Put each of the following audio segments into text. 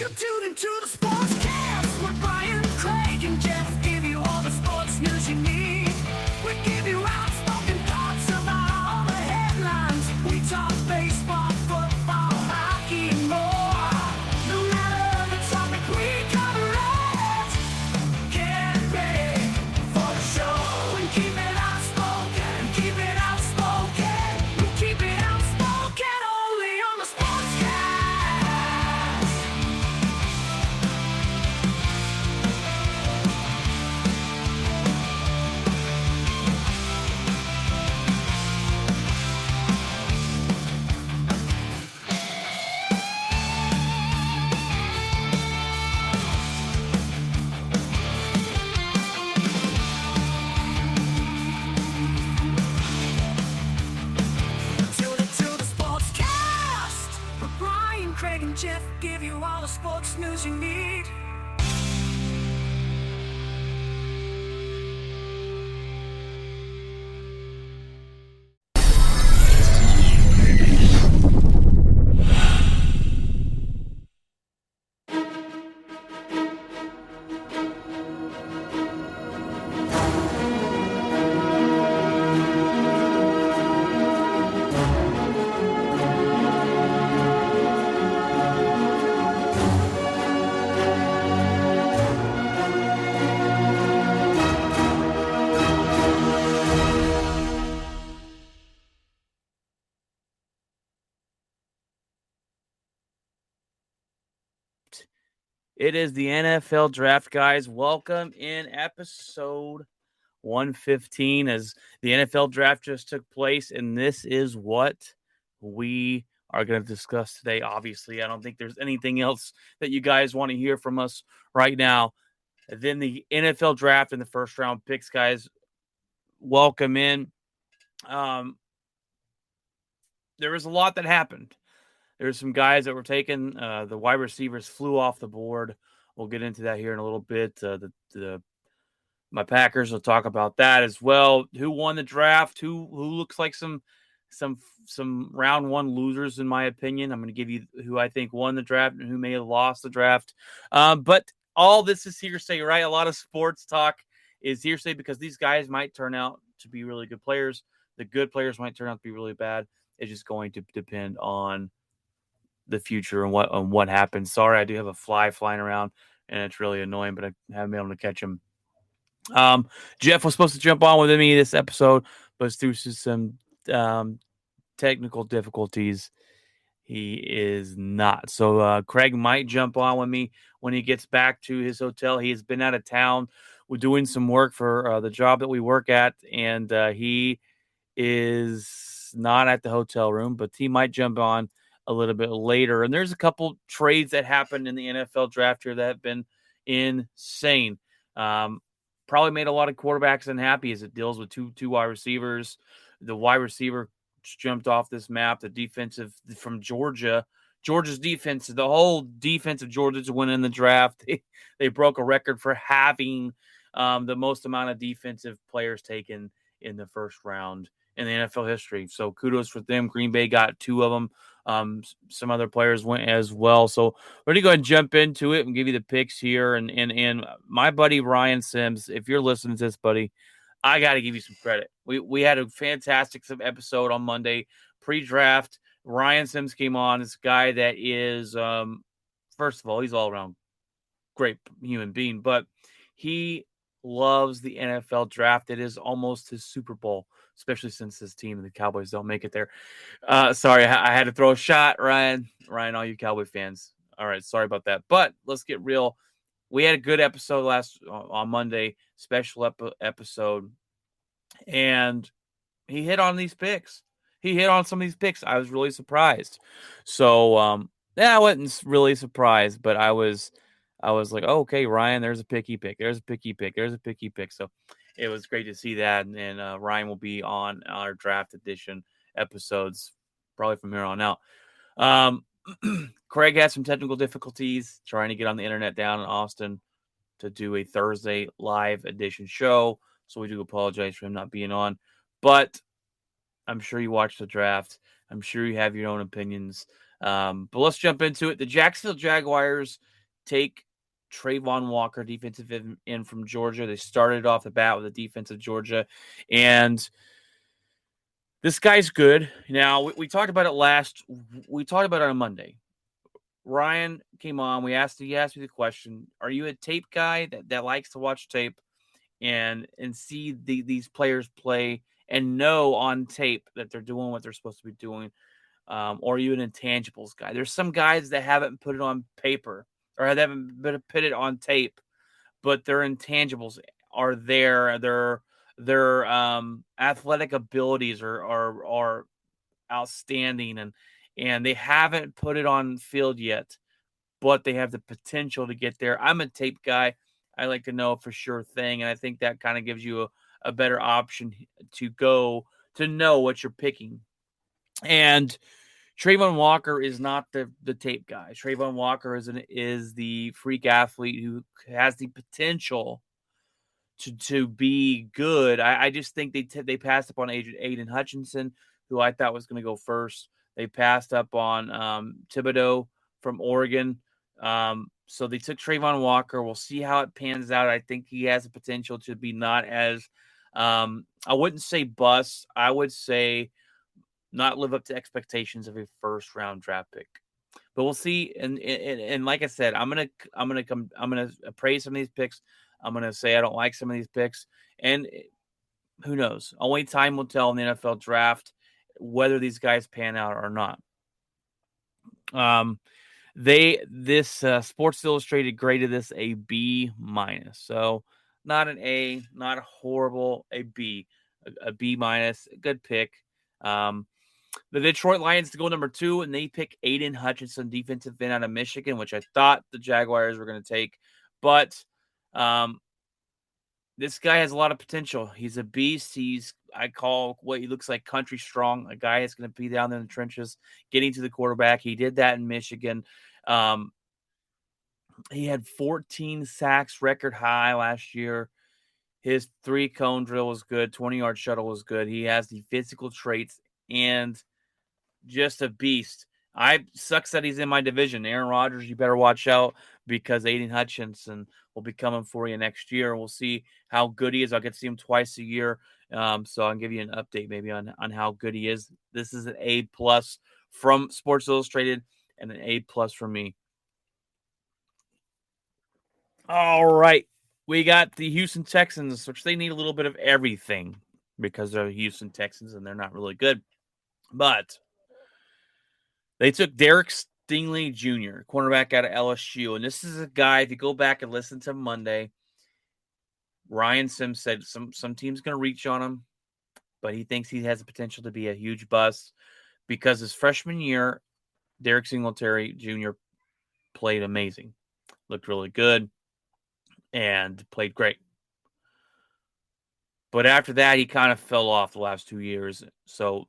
You tune into the Sportscast with Brian, Craig, and Jeff. Give you all the sports news you need. We give you outspoken thoughts about all the headlines. We talk baseball, football, hockey, and more. No matter the topic, we cover it. Get ready for the show and keep it outspoken. Keep it outspoken. We keep it outspoken only on the Sportscast. Tune into the Sportscast. With Brian, Craig, and Jeff give you all the sports news you need. It is the NFL Draft, guys. Welcome in episode 115 as the NFL Draft just took place, and this is what we are going to discuss today. Obviously, I don't think there's anything else that you guys want to hear from us right now. Then the NFL Draft and the first round picks, guys. Welcome in. There was a lot that happened. There's some guys that were taken. The wide receivers flew off the board. We'll get into that here in a little bit. My Packers will talk about that as well. Who won the draft? Who looks like some round one losers in my opinion. I'm going to give you who I think won the draft and who may have lost the draft. But all this is hearsay, right? A lot of sports talk is hearsay because these guys might turn out to be really good players. The good players might turn out to be really bad. It's just going to depend on the future and what happens. Sorry, I do have a fly flying around and it's really annoying, but I haven't been able to catch him. Jeff was supposed to jump on with me this episode, but through some technical difficulties, he is not. So Craig might jump on with me when he gets back to his hotel. He has been out of town. We're doing some work for the job that we work at, and he is not at the hotel room, but he might jump on a little bit later. And there's a couple trades that happened in the NFL draft here that have been insane. Probably made a lot of quarterbacks unhappy as it deals with two wide receivers. The wide receiver jumped off this map. The defensive from Georgia's defense, the whole defense of Georgia to win in the draft. They broke a record for having the most amount of defensive players taken in the first round in the NFL history. So kudos for them. Green Bay got two of them. Some other players went as well. So we're going to go ahead and jump into it and give you the picks here. And my buddy Ryan Sims, if you're listening to this, buddy, I got to give you some credit. We had a fantastic episode on Monday, pre-draft. Ryan Sims came on. This guy that is, first of all, he's all around great human being, but he loves the NFL draft. It is almost his Super Bowl, especially since his team, the Cowboys, don't make it there. Sorry, I had to throw a shot, Ryan, all you Cowboy fans. All right, sorry about that. But let's get real. We had a good episode on Monday, special episode, and he hit on these picks. He hit on some of these picks. I was really surprised. So, I wasn't really surprised, but I was like, oh, okay, Ryan, there's a picky pick. There's a picky pick. There's a picky pick. So it was great to see that. And Ryan will be on our draft edition episodes probably from here on out. Craig had some technical difficulties trying to get on the internet down in Austin to do a Thursday live edition show. So we do apologize for him not being on. But I'm sure you watched the draft. I'm sure you have your own opinions. But let's jump into it. The Jacksonville Jaguars take Trayvon Walker, defensive end from Georgia. They started off the bat with a defensive Georgia, and this guy's good. Now we talked about it we talked about it on Monday. Ryan came on. He asked me the question: are you a tape guy that likes to watch tape and see these players play and know on tape that they're doing what they're supposed to be doing? Or are you an intangibles guy? There's some guys that haven't put it on paper or haven't put it on tape, but their intangibles are there. Their athletic abilities are outstanding, and they haven't put it on field yet, but they have the potential to get there. I'm a tape guy. I like to know for sure thing, and I think that kind of gives you a better option to know what you're picking. And Trayvon Walker is not the tape guy. Trayvon Walker is the freak athlete who has the potential to be good. I just think they passed up on Aiden Hutchinson, who I thought was going to go first. They passed up on Thibodeau from Oregon. So they took Trayvon Walker. We'll see how it pans out. I think he has the potential to be not as I wouldn't say bust. I would say not live up to expectations of a first round draft pick. But we'll see. And like I said, I'm gonna praise some of these picks. I'm gonna say I don't like some of these picks, and who knows? Only time will tell in the NFL draft whether these guys pan out or not. Sports Illustrated graded this a B minus, so not an A, not horrible, a B, a B minus, good pick. The Detroit Lions to go number 2, and they pick Aiden Hutchinson, defensive end out of Michigan, which I thought the Jaguars were going to take. But this guy has a lot of potential. He's a beast. I call what he looks like country strong, a guy that's going to be down there in the trenches, getting to the quarterback. He did that in Michigan. He had 14 sacks, record high last year. His 3-cone drill was good. 20-yard shuttle was good. He has the physical traits and just a beast. Sucks that he's in my division. Aaron Rodgers, you better watch out because Aiden Hutchinson will be coming for you next year. We'll see how good he is. I'll get to see him twice a year. So I'll give you an update maybe on how good he is. This is an A+ from Sports Illustrated and an A+ from me. All right. We got the Houston Texans, which they need a little bit of everything because they're Houston Texans and they're not really good. But they took Derek Stingley Jr., cornerback out of LSU. And this is a guy, if you go back and listen to Monday, Ryan Sims said some team's going to reach on him, but he thinks he has the potential to be a huge bust because his freshman year, Derek Singletary Jr. played amazing, looked really good, and played great. But after that, he kind of fell off the last 2 years. So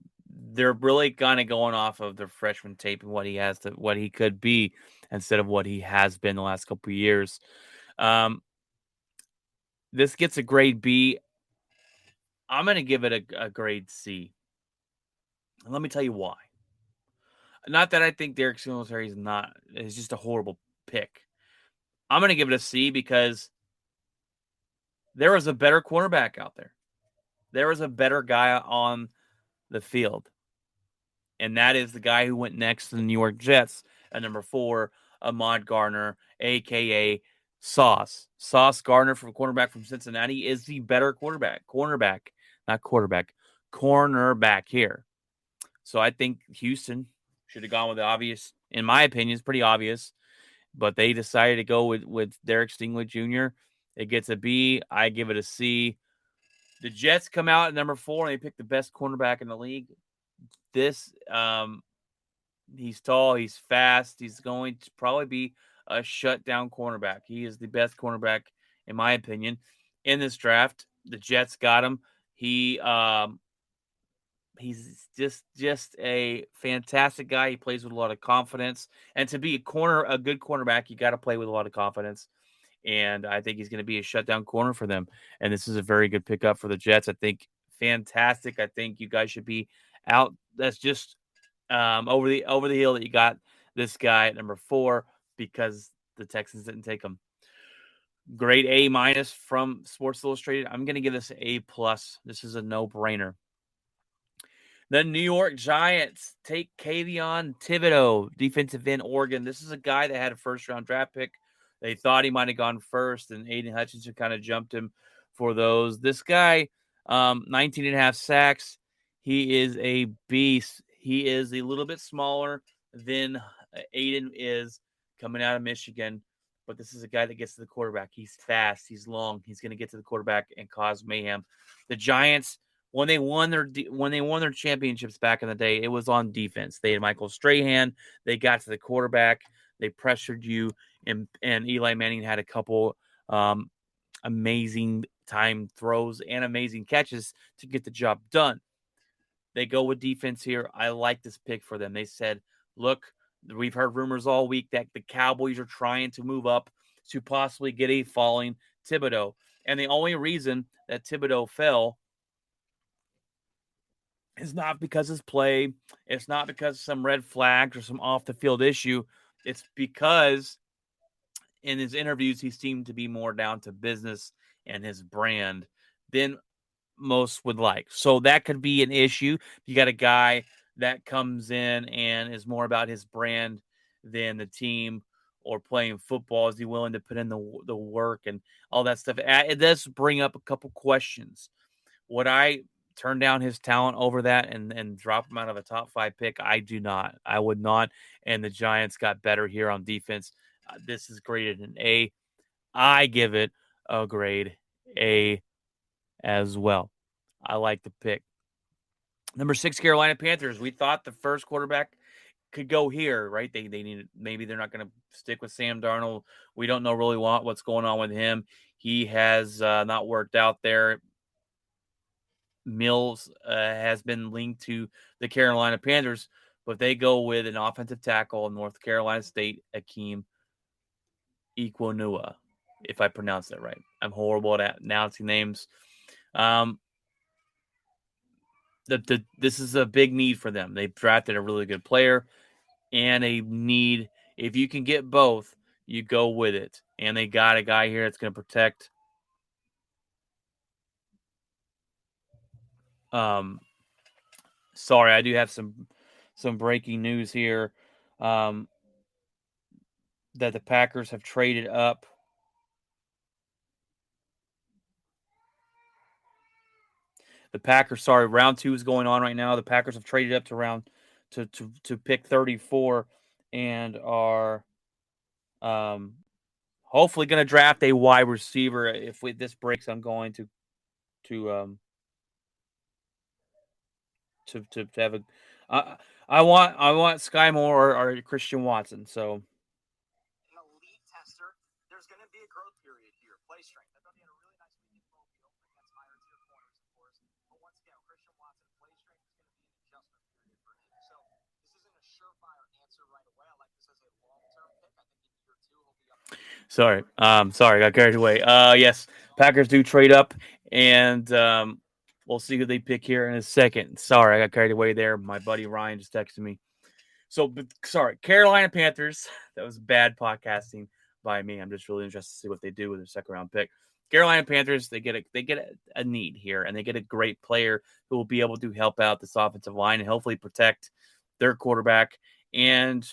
they're really kind of going off of the freshman tape and what he could be instead of what he has been the last couple of years. This gets a grade B. I'm going to give it a grade C. And let me tell you why. Not that I think Derek Singletary is just a horrible pick. I'm going to give it a C because there was a better quarterback out there. There was a better guy on the field. And that is the guy who went next to the New York Jets at number 4, Ahmad Gardner, a.k.a. Sauce. Sauce Gardner, from cornerback from Cincinnati, is the better cornerback here. So I think Houston should have gone with the obvious. In my opinion, it's pretty obvious. But they decided to go with Derek Stingley Jr. It gets a B. I give it a C. The Jets come out at number 4, and they pick the best cornerback in the league. He's tall, he's fast, he's going to probably be a shutdown cornerback. He is the best cornerback, in my opinion, in this draft. The Jets got him. He's just a fantastic guy. He plays with a lot of confidence. And to be a good cornerback, you got to play with a lot of confidence. And I think he's going to be a shutdown corner for them. And this is a very good pickup for the Jets. I think fantastic. I think you guys should be out. That's just over the hill that you got this guy at number 4 because the Texans didn't take him. Grade A minus from Sports Illustrated. I'm going to give this an A plus. This is a no-brainer. The New York Giants take Kayvon Thibodeau, defensive end, Oregon. This is a guy that had a first-round draft pick. They thought he might have gone first, and Aiden Hutchinson kind of jumped him for those. This guy, 19 and a half sacks. He is a beast. He is a little bit smaller than Aiden is coming out of Michigan, but this is a guy that gets to the quarterback. He's fast. He's long. He's going to get to the quarterback and cause mayhem. The Giants, when they won their championships back in the day, it was on defense. They had Michael Strahan. They got to the quarterback. They pressured you, and Eli Manning had a couple amazing time throws and amazing catches to get the job done. They go with defense here. I like this pick for them. They said, look, we've heard rumors all week that the Cowboys are trying to move up to possibly get a falling Thibodeau. And the only reason that Thibodeau fell is not because his play. It's not because of some red flags or some off-the-field issue. It's because in his interviews, he seemed to be more down to business and his brand than most would like. So that could be an issue. You got a guy that comes in and is more about his brand than the team or playing football. Is he willing to put in the work and all that stuff? It does bring up a couple questions. Would I turn down his talent over that and drop him out of a top 5 pick? I do not. I would not. And the Giants got better here on defense. This is graded an A. I give it a grade A as well. I like the pick. Number 6, Carolina Panthers. We thought the first quarterback could go here, right? They needed, maybe they're not going to stick with Sam Darnold. We don't know really what's going on with him. He has not worked out there. Mills has been linked to the Carolina Panthers, but they go with an offensive tackle, North Carolina State, Akeem Equanua, if I pronounce that right. I'm horrible at announcing names. This is a big need for them. They've drafted a really good player and a need. If you can get both, you go with it. And they got a guy here that's going to protect sorry, I do have some breaking news here that the Packers have traded up. Round 2 is going on right now. The Packers have traded up to round to pick 34 and are hopefully going to draft a wide receiver. If this breaks, I'm going to have a. I want Sky Moore or Christian Watson. So. An elite tester. There's going to be a growth period here. Play strength. I thought he had a really nice week in Mobile against higher tier corners, of course. But once again, Christian Watson, play strength is going to be an adjustment period for him. So this isn't a surefire answer right away. I like this as a long-term pick. I think in year 2 he'll be up. Sorry, got carried away. Yes, Packers do trade up, and we'll see who they pick here in a second. Sorry, I got carried away there. My buddy Ryan just texted me. So, sorry, Carolina Panthers. That was bad podcasting by me. I'm just really interested to see what they do with their second round pick. Carolina Panthers, they get a need here, and they get a great player who will be able to help out this offensive line and hopefully protect their quarterback and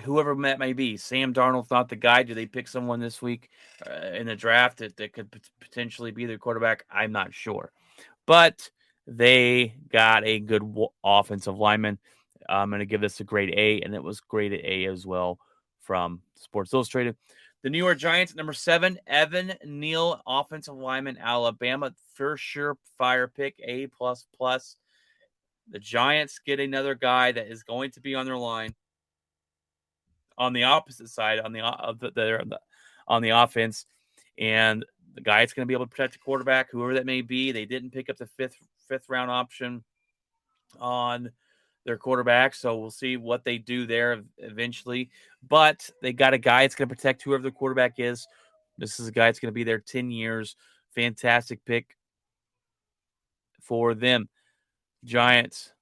whoever that may be. Sam Darnold's not the guy. Do they pick someone this week in the draft that could potentially be their quarterback? I'm not sure. But they got a good offensive lineman. I'm going to give this a grade A, and it was graded A as well from Sports Illustrated. The New York Giants, number 7, Evan Neal, offensive lineman, Alabama. For sure, fire pick, A++. The Giants get another guy that is going to be on their line. On the opposite side, on the offense, and the guy that's going to be able to protect the quarterback, whoever that may be. They didn't pick up the fifth round option on their quarterback, so we'll see what they do there eventually. But they got a guy that's going to protect whoever the quarterback is. This is a guy that's going to be there 10 years. Fantastic pick for them. Giants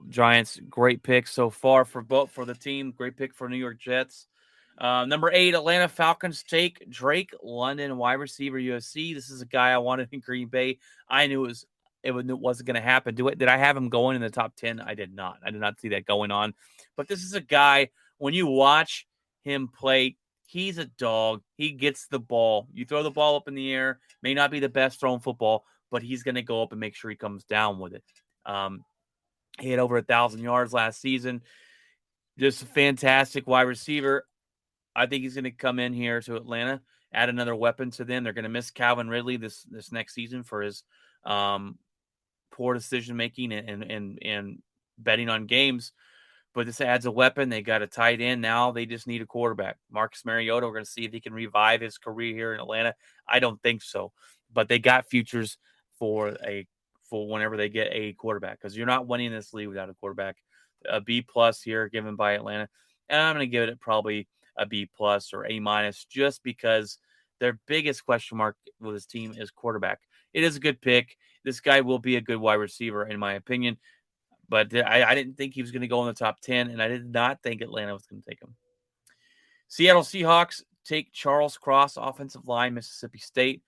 Giants, great pick so far for the team. Great pick for New York Jets. Number 8, Atlanta Falcons take Drake London, wide receiver, USC. This is a guy I wanted in Green Bay. I knew it wasn't going to happen. Did I have him going in the top 10? I did not. I did not see that going on. But this is a guy, when you watch him play, he's a dog. He gets the ball. You throw the ball up in the air, may not be the best throwing football, but he's going to go up and make sure he comes down with it. He had over 1,000 yards last season. Just a fantastic wide receiver. I think he's going to come in here to Atlanta, add another weapon to them. They're going to miss Calvin Ridley this next season for his poor decision making and betting on games. But this adds a weapon. They got a tight end. Now they just need a quarterback. Marcus Mariota, we're going to see if he can revive his career here in Atlanta. I don't think so. But they got futures for whenever they get a quarterback, because you're not winning this league without a quarterback. A B+ here given by Atlanta. And I'm going to give it probably a B+ or A-, just because their biggest question mark with this team is quarterback. It is a good pick. This guy will be a good wide receiver, in my opinion. But I didn't think he was going to go in the top 10, and I did not think Atlanta was going to take him. Seattle Seahawks take Charles Cross, offensive line, Mississippi State.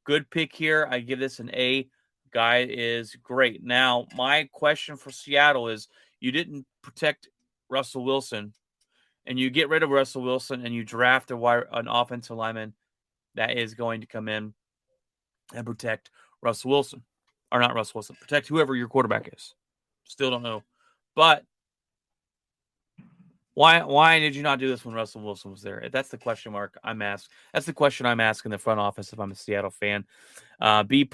Good pick here. I give this an A. Guy is great. Now, my question for Seattle is, you didn't protect Russell Wilson, and you get rid of Russell Wilson, and you draft an offensive lineman that is going to come in and protect Russell Wilson. Or not Russell Wilson. Protect whoever your quarterback is. Still don't know. But why did you not do this when Russell Wilson was there? That's the question mark I'm asked. That's the question I'm asking the front office if I'm a Seattle fan. B+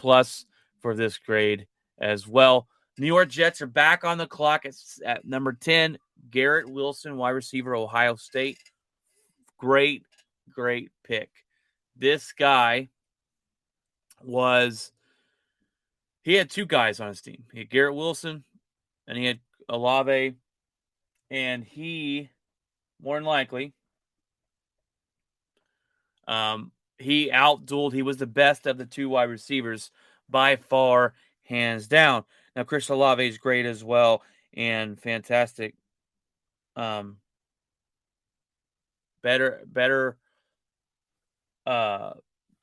for this grade as well. New York Jets are back on the clock at number 10. Garrett Wilson, wide receiver, Ohio State. Great pick. This guy he had 2 guys on his team. He had Garrett Wilson and he had Olave, and he, more than likely, he outdueled. He was the best of the 2 wide receivers by far, hands down. Now, Chris Olave is great as well and fantastic. Better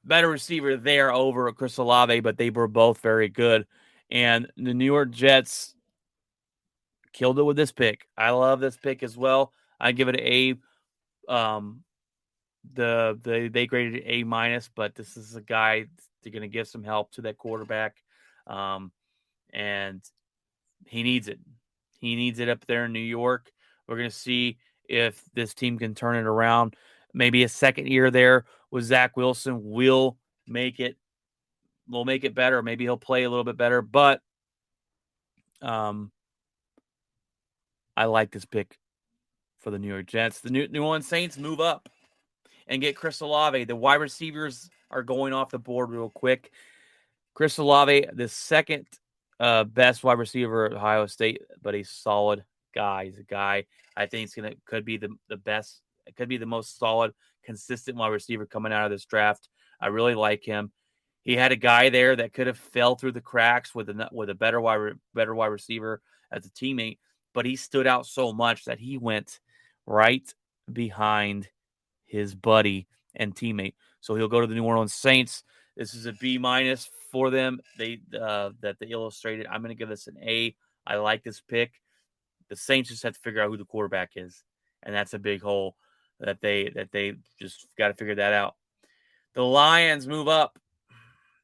receiver there over Chris Olave, but they were both very good. And the New York Jets killed it with this pick. I love this pick as well. I give it an A. They graded it A-, but this is a guy they're going to give some help to that quarterback, and he needs it. He needs it up there in New York. We're going to see if this team can turn it around. Maybe a second year there with Zach Wilson will make it better. Maybe he'll play a little bit better, but I like this pick for the New York Jets. The New Orleans Saints move up and get Chris Olave. The wide receivers are going off the board real quick. Chris Olave, the second best wide receiver at Ohio State, but a solid guy. He's a guy I think could be the best. It could be the most solid, consistent wide receiver coming out of this draft. I really like him. He had a guy there that could have fell through the cracks with a better wide receiver as a teammate, but he stood out so much that he went right behind his buddy and teammate. So he'll go to the New Orleans Saints. This is a B- for them. That they illustrated. I'm going to give this an A. I like this pick. The Saints just have to figure out who the quarterback is, and that's a big hole that they just got to figure that out. The Lions move up.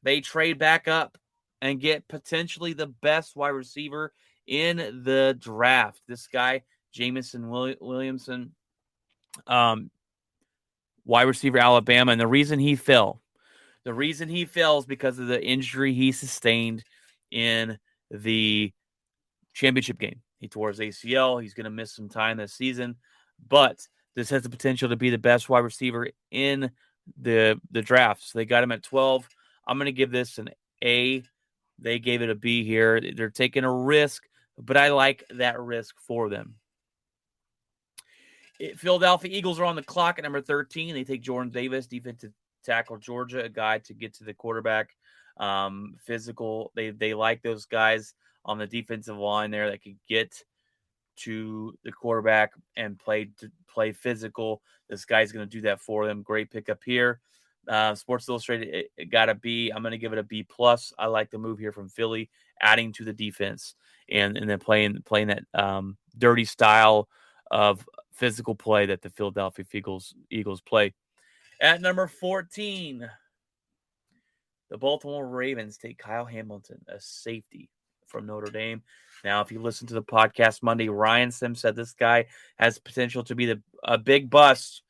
They trade back up and get potentially the best wide receiver in the draft. This guy, Jameson Williamson, wide receiver, Alabama. And the reason he fell is because of the injury he sustained in the championship game. He tore his ACL. He's going to miss some time this season, but this has the potential to be the best wide receiver in the draft. So they got him at 12. I'm going to give this an A. They gave it a B here. They're taking a risk, but I like that risk for them. Philadelphia Eagles are on the clock at number 13. They take Jordan Davis, defensive tackle, Georgia, a guy to get to the quarterback. Physical. They like those guys on the defensive line there that could get to the quarterback and play physical. This guy's going to do that for them. Great pickup here. Sports Illustrated, it got a B. I'm going to give it a B plus. I like the move here from Philly, adding to the defense and then playing that dirty style of physical play that the Philadelphia Eagles play. At number 14, the Baltimore Ravens take Kyle Hamilton, a safety from Notre Dame. Now, if you listen to the podcast Monday, Ryan Sims said this guy has potential to be a big bust.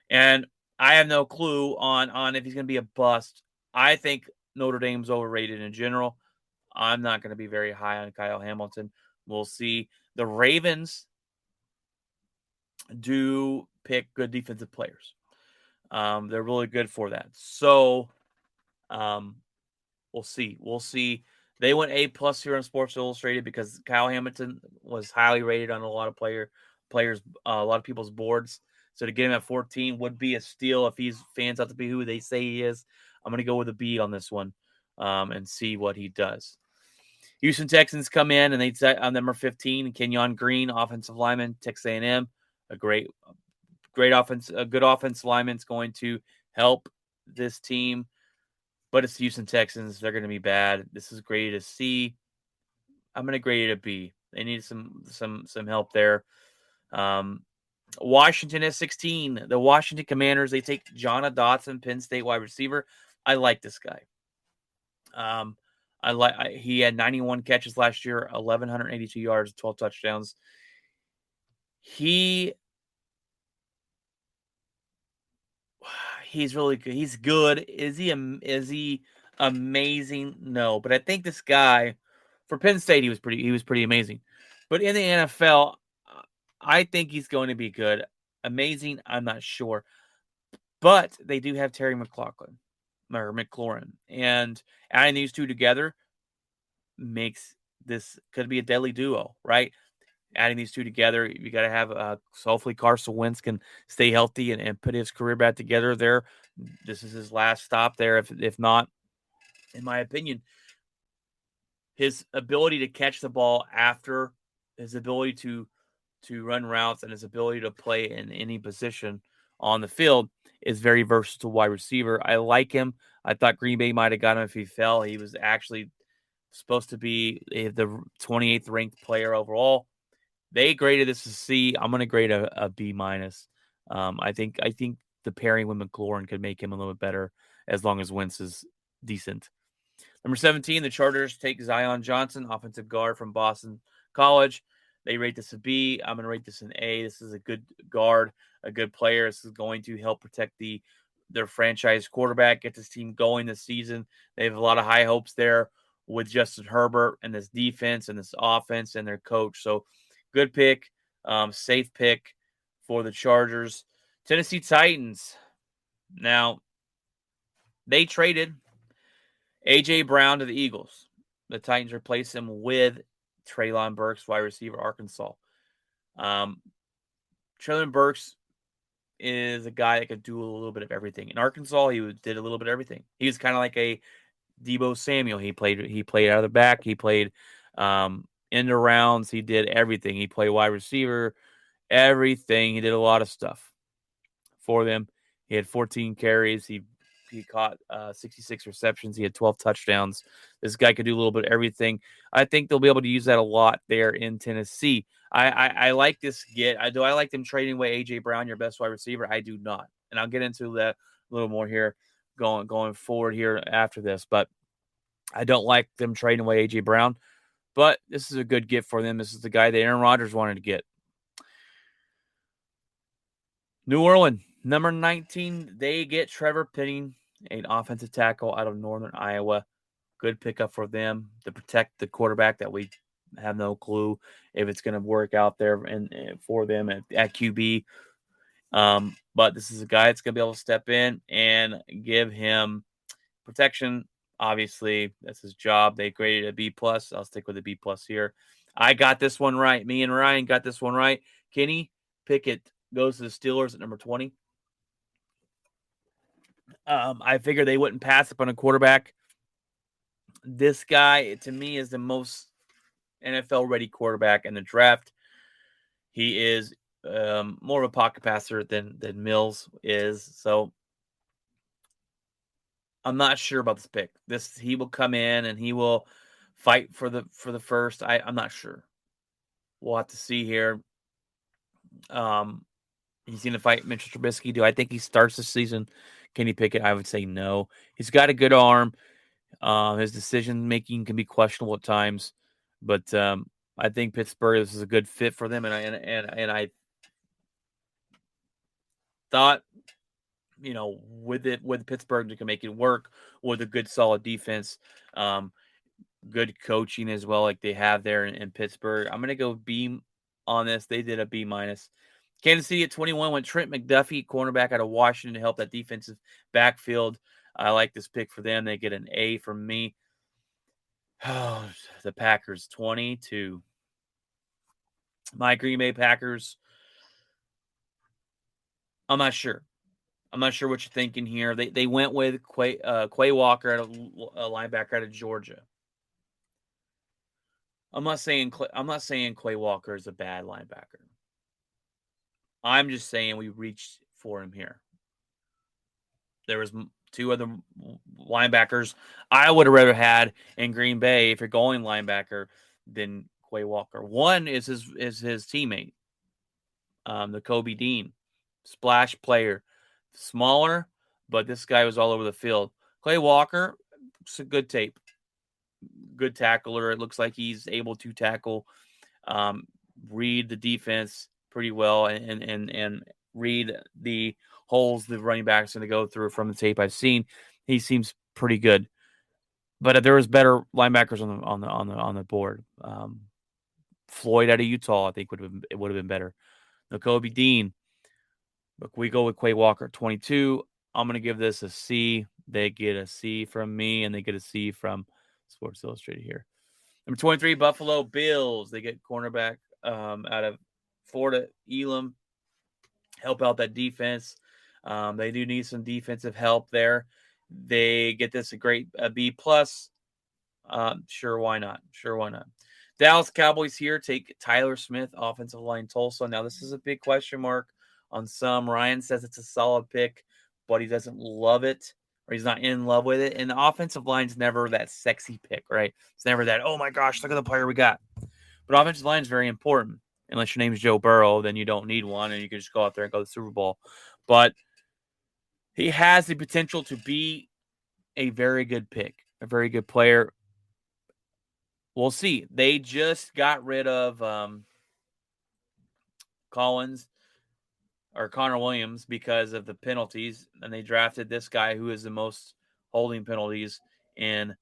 And I have no clue on if he's going to be a bust. I think Notre Dame's overrated in general. I'm not going to be very high on Kyle Hamilton. We'll see. The Ravens do pick good defensive players. They're really good for that. So we'll see. We'll see. They went A+ here on Sports Illustrated because Kyle Hamilton was highly rated on a lot of players, a lot of people's boards. So to get him at 14 would be a steal if he's fans out to be who they say he is. I'm going to go with a B on this one and see what he does. Houston Texans come in and they set on number 15, Kenyon Green, offensive lineman, Texas A&M, a great offense, a good offensive lineman is going to help this team. But it's the Houston Texans. They're going to be bad. This is graded a C. I'm going to grade it a B. They need some help there. Washington at 16. The Washington Commanders, they take Jonna Dotson, Penn State wide receiver. I like this guy. He had 91 catches last year, 1,182 yards, 12 touchdowns. He's really good. He's good. Is he amazing? No, but I think this guy for Penn State he was pretty amazing. But in the NFL, I think he's going to be good. Amazing, I'm not sure. But they do have Terry McLaurin, and adding these two together makes this could be a deadly duo, right? Adding these two together, you got to have so hopefully Carson Wentz can stay healthy and put his career back together there. This is his last stop there. If not, in my opinion, his ability to catch the ball after, his ability to run routes, and his ability to play in any position on the field is very versatile wide receiver. I like him. I thought Green Bay might have got him if he fell. He was actually supposed to be the 28th ranked player overall. They graded this a C. I'm going to grade a B minus. I think the pairing with McLaurin could make him a little bit better as long as Wentz is decent. Number 17, the Chargers take Zion Johnson, offensive guard from Boston College. They rate this a B. I'm going to rate this an A. This is a good guard, a good player. This is going to help protect their franchise quarterback, get this team going this season. They have a lot of high hopes there with Justin Herbert and this defense and this offense and their coach. So good pick, safe pick for the Chargers. Tennessee Titans. Now, they traded A.J. Brown to the Eagles. The Titans replaced him with Treylon Burks, wide receiver, Arkansas. Treylon Burks is a guy that could do a little bit of everything. In Arkansas, he did a little bit of everything. He was kind of like a Deebo Samuel. He played out of the back. He played end rounds. He did everything. He played wide receiver, everything. He did a lot of stuff for them. He had 14 carries. He caught 66 receptions. He had 12 touchdowns. This guy could do a little bit of everything. I think they'll be able to use that a lot there in Tennessee. I like this get. Do I like them trading away A.J. Brown, your best wide receiver? I do not. And I'll get into that a little more here going forward here after this. But I don't like them trading away A.J. Brown. But this is a good get for them. This is the guy that Aaron Rodgers wanted to get. New Orleans, number 19, they get Trevor Penning, an offensive tackle out of Northern Iowa. Good pickup for them to protect the quarterback that we have no clue if it's going to work out there and for them at QB. But this is a guy that's going to be able to step in and give him protection. Obviously, that's his job. They graded a B+. I'll stick with a B+ here. I got this one right. Me and Ryan got this one right. Kenny Pickett goes to the Steelers at number 20. I figured they wouldn't pass up on a quarterback. This guy, to me, is the most NFL-ready quarterback in the draft. He is more of a pocket passer than Mills is. So I'm not sure about this pick. He will come in and he will fight for the first. I'm not sure. We'll have to see here. He's going to fight Mitchell Trubisky. Do I think he starts the season? Kenny Pickett, I would say no. He's got a good arm. His decision making can be questionable at times, but I think Pittsburgh this is a good fit for them. And I thought, with Pittsburgh, they can make it work with a good solid defense, good coaching as well, like they have there in Pittsburgh. I'm gonna go B on this. They did a B minus. Kansas City at 21 went Trent McDuffie, cornerback out of Washington, to help that defensive backfield. I like this pick for them. They get an A from me. Oh, the Packers 22. My Green Bay Packers. I'm not sure. I'm not sure what you're thinking here. They went with Quay Walker, a linebacker out of Georgia. I'm not saying Quay Walker is a bad linebacker. I'm just saying we reached for him here. There was two other linebackers I would have rather had in Green Bay if you're going linebacker than Quay Walker. One is his teammate, the Kobe Dean, splash player, smaller, but this guy was all over the field. Quay Walker, it's a good tape, good tackler. It looks like he's able to tackle, read the defense pretty well, and read the holes the running back's going to go through from the tape I've seen. He seems pretty good, but there was better linebackers on the board. Floyd out of Utah, I think would have been better. Kobe Dean, but we go with Quay Walker 22. I'm going to give this a C. They get a C from me, and they get a C from Sports Illustrated here. Number 23, Buffalo Bills. They get cornerback out of Florida, Elam. Help out that defense. They do need some defensive help there. They get this a great B plus. Sure, why not? Dallas Cowboys here take Tyler Smith, offensive line, Tulsa. Now, this is a big question mark on some. Ryan says it's a solid pick, but he doesn't love it, or he's not in love with it. And the offensive line's never that sexy pick, right? It's never that, oh my gosh, look at the player we got. But offensive line is very important. Unless your name is Joe Burrow, then you don't need one, and you can just go out there and go to the Super Bowl. But he has the potential to be a very good pick, a very good player. We'll see. They just got rid of Connor Williams because of the penalties, and they drafted this guy who is the most holding penalties in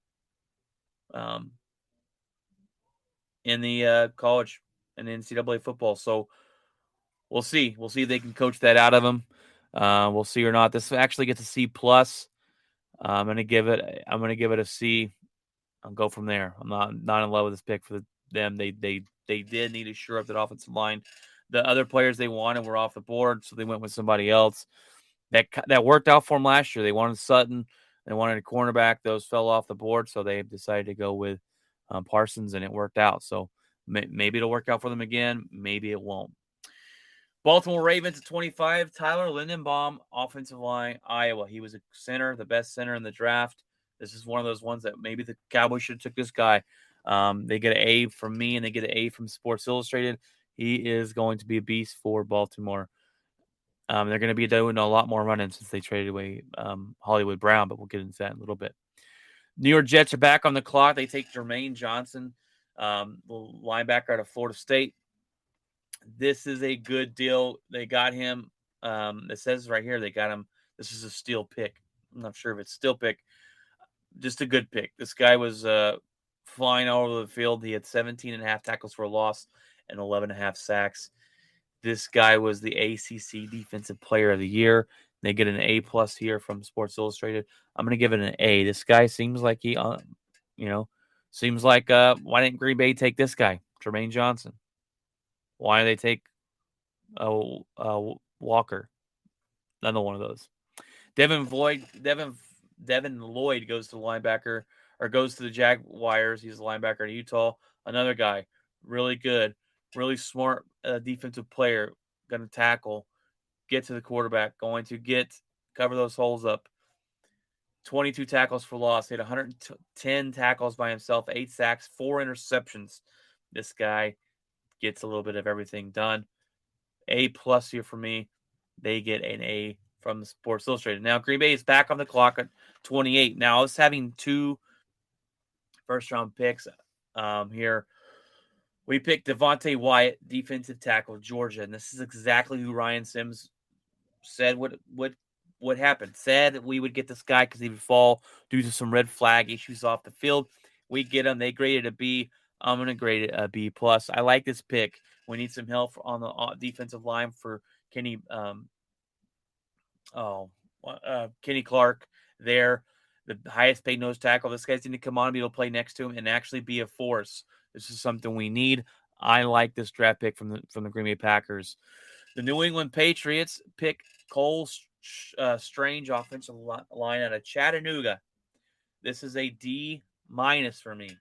the college and NCAA football. So we'll see. We'll see if they can coach that out of him. We'll see or not. This actually gets a C plus. I'm gonna give it a C. I'll go from there. I'm not in love with this pick for them. They did need to shore up that offensive line. The other players they wanted were off the board, so they went with somebody else. That worked out for them last year. They wanted Sutton. They wanted a cornerback. Those fell off the board, so they decided to go with Parsons, and it worked out. So maybe it'll work out for them again. Maybe it won't. Baltimore Ravens at 25. Tyler Lindenbaum, offensive line, Iowa. He was a center, the best center in the draft. This is one of those ones that maybe the Cowboys should have took this guy. They get an A from me, and they get an A from Sports Illustrated. He is going to be a beast for Baltimore. They're going to be doing a lot more running since they traded away Hollywood Brown, but we'll get into that in a little bit. New York Jets are back on the clock. They take Jermaine Johnson, the linebacker out of Florida State. This is a good deal. They got him. It says right here they got him. This is a steal pick. I'm not sure if it's steal pick. Just a good pick. This guy was flying all over the field. He had 17 and a half tackles for a loss and 11 and a half sacks. This guy was the ACC Defensive Player of the Year. They get an A plus here from Sports Illustrated. I'm going to give it an A. This guy seems like why didn't Green Bay take this guy, Jermaine Johnson? Why do they take Walker? Another one of those. Devin Lloyd goes to linebacker. or goes to the Jaguars. He's a linebacker in Utah. Another guy, really good, really smart defensive player, going to tackle, get to the quarterback, going to cover those holes up. 22 tackles for loss. He had 110 tackles by himself, 8 sacks, 4 interceptions. This guy gets a little bit of everything done. A plus here for me. They get an A from the Sports Illustrated. Now, Green Bay is back on the clock at 28. Now, I was having 2 first-round picks here. We picked Devontae Wyatt, defensive tackle, Georgia, and this is exactly who Ryan Sims said what happened. Said we would get this guy because he would fall due to some red flag issues off the field. We get him. They graded a B. I'm going to grade it a B plus. I like this pick. We need some help on the defensive line for Kenny. Kenny Clark there, the highest paid nose tackle. This guy's going to come on and be able to play next to him and actually be a force. This is something we need. I like this draft pick from the Green Bay Packers. The New England Patriots pick Cole Strange, offensive line out of Chattanooga. This is a D minus for me.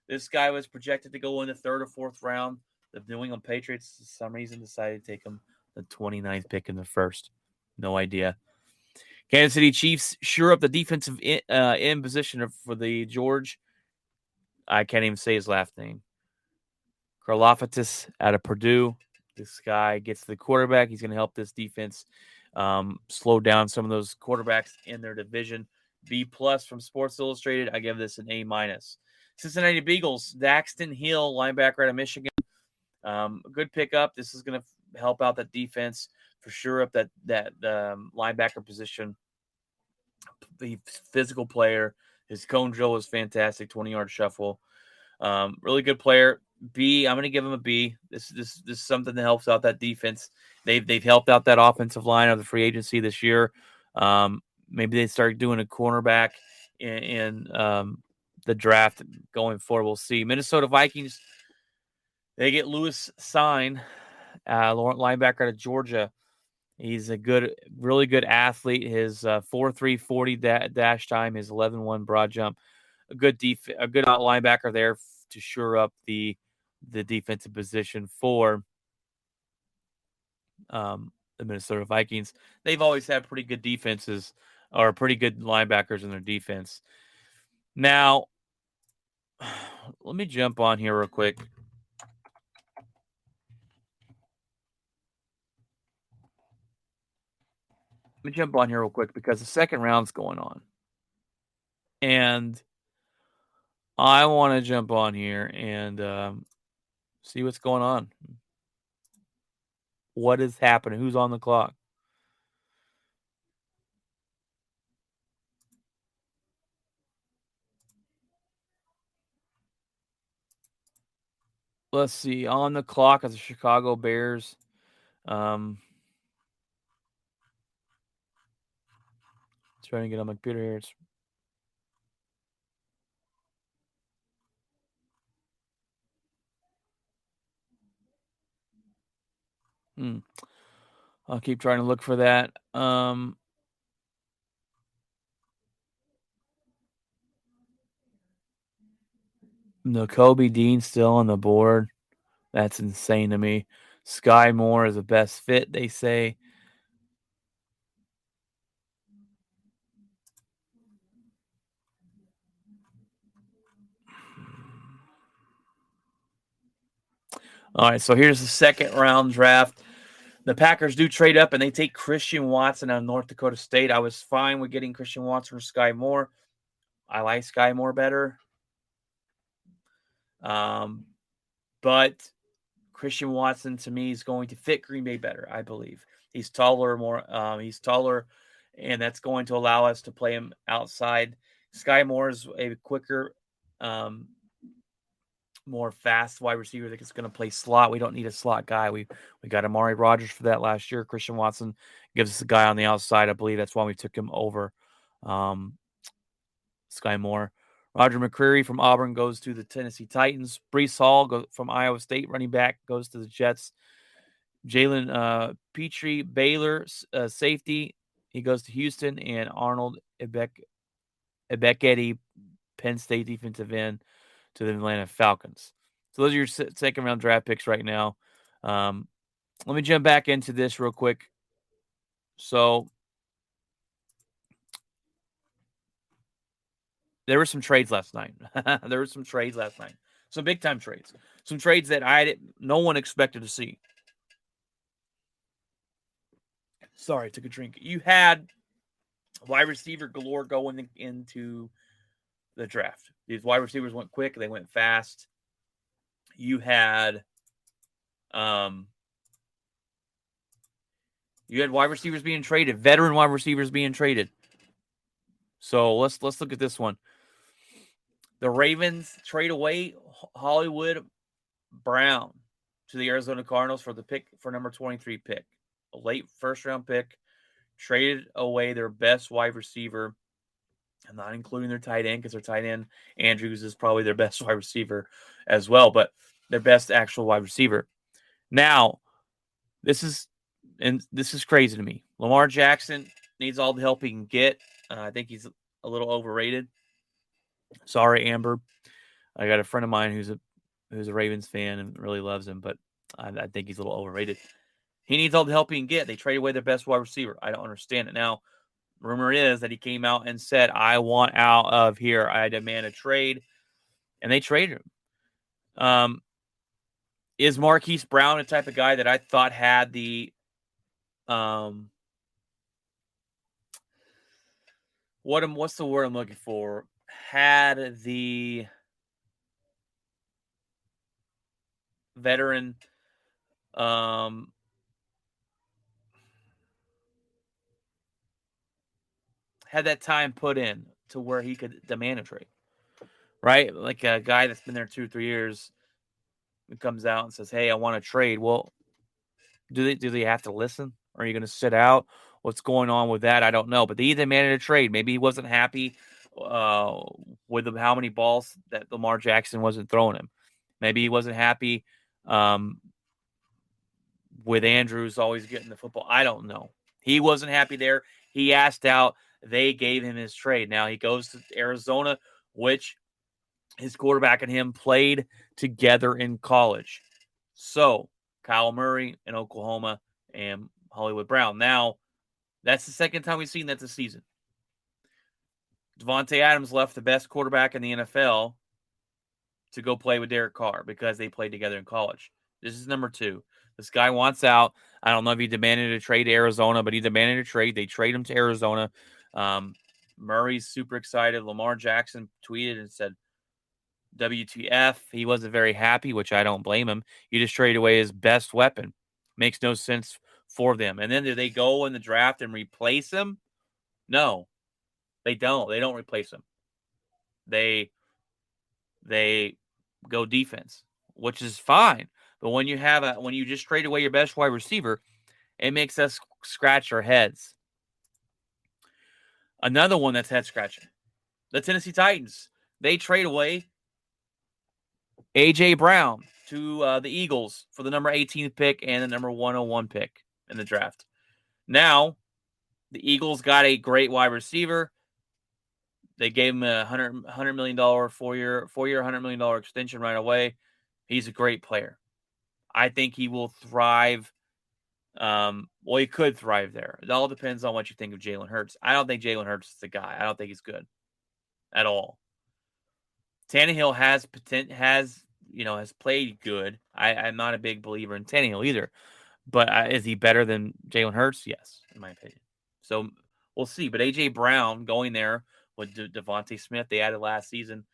This guy was projected to go in the 3rd or 4th round. The New England Patriots, for some reason, decided to take him the 29th pick in the 1st. No idea. Kansas City Chiefs sure up the defensive end position for the George. I can't even say his last name. Karlaftis out of Purdue. This guy gets the quarterback. He's going to help this defense slow down some of those quarterbacks in their division. B plus from Sports Illustrated. I give this an A minus. Cincinnati Bengals, Daxton Hill, linebacker out of Michigan. A good pickup. This is going to help out that defense for sure up that linebacker position. The physical player. His cone drill was fantastic. 20-yard shuffle. Really good player. B. I'm going to give him a B. This is something that helps out that defense. They've helped out that offensive line of the free agency this year. Maybe they start doing a cornerback in the draft going forward. We'll see. Minnesota Vikings. They get Lewis Sign, linebacker out of Georgia. He's a really good athlete. His 4.3 40 dash time, his 11.1 broad jump. A good linebacker there to shore up the defensive position for the Minnesota Vikings. They've always had pretty good defenses or pretty good linebackers in their defense. Now, let me jump on here real quick. Because the second round's going on. And I want to jump on here and see what's going on. What is happening? Who's on the clock? Let's see. On the clock is the Chicago Bears. Trying to get on my computer here. I'll keep trying to look for that. Kobe Dean still on the board. That's insane to me. Sky Moore is the best fit, they say. All right, so here's the second round draft. The Packers do trade up, and they take Christian Watson out of North Dakota State. I was fine with getting Christian Watson or Sky Moore. I like Sky Moore better. But Christian Watson, to me, is going to fit Green Bay better, I believe. He's taller, and that's going to allow us to play him outside. Sky Moore is a quicker, more fast wide receiver that's going to play slot. We don't need a slot guy. We got Amari Rodgers for that last year. Christian Watson gives us a guy on the outside. I believe that's why we took him over Sky Moore. Roger McCreary from Auburn goes to the Tennessee Titans. Breece Hall from Iowa State, running back, goes to the Jets. Jalen Petrie, Baylor, safety, he goes to Houston. And Arnold Ebeketi Penn State defensive end to the Atlanta Falcons. So those are your second round draft picks right now. Let me jump back into this real quick. So there were some trades last night. Some big time trades. Some trades that no one expected to see. Sorry, I took a drink. You had wide receiver galore going into the draft. These wide receivers went quick. They went fast. You had wide receivers being traded, veteran wide receivers being traded. So let's look at this one. The Ravens trade away Hollywood Brown to the Arizona Cardinals for number 23 pick. A late first round pick. Traded away their best wide receiver. I'm not including their tight end because their tight end, Andrews, is probably their best wide receiver as well, but their best actual wide receiver. Now, this is crazy to me. Lamar Jackson needs all the help he can get. I think he's a little overrated. Sorry, Amber. I got a friend of mine who's a Ravens fan and really loves him, but I think he's a little overrated. He needs all the help he can get. They trade away their best wide receiver. I don't understand it. Now, rumor is that he came out and said, I want out of here. I demand a trade. And they traded him. Is Marquise Brown the type of guy that I thought had the what's the word I'm looking for? Had the veteran had that time put in to where he could demand a trade, right? Like a guy that's been there 2 or 3 years who comes out and says, "Hey, I want to trade." Well, do they have to listen? Or are you going to sit out? What's going on with that? I don't know. But they demanded a trade. Maybe he wasn't happy with how many balls that Lamar Jackson wasn't throwing him. Maybe he wasn't happy with Andrews always getting the football. I don't know. He wasn't happy there. He asked out. They gave him his trade. Now he goes to Arizona, which his quarterback and him played together in college. So Kyle Murray in Oklahoma and Hollywood Brown. Now, that's the second time we've seen that this season. Devontae Adams left the best quarterback in the NFL to go play with Derek Carr because they played together in college. This is number 2. This guy wants out. I don't know if he demanded a trade to Arizona, but he demanded a trade. They trade him to Arizona. Murray's super excited. Lamar Jackson tweeted and said, WTF. He wasn't very happy, which I don't blame him. He just traded away his best weapon. Makes no sense for them. And then do they go in the draft and replace him? No, they don't. They don't replace him. They go defense, which is fine. But when you just trade away your best wide receiver, it makes us scratch our heads. Another one that's head scratching. The Tennessee Titans. They trade away A.J. Brown to the Eagles for the number 18 pick and the number 101 pick in the draft. Now, the Eagles got a great wide receiver. They gave him a $100 million 4-year $100 million extension right away. He's a great player. I think he will thrive. He could thrive there. It all depends on what you think of Jalen Hurts. I don't think Jalen Hurts is the guy. I don't think he's good at all. Tannehill has played good. I'm not a big believer in Tannehill either. But is he better than Jalen Hurts? Yes, in my opinion. So we'll see. But A.J. Brown going there with Devontae Smith, they added last season.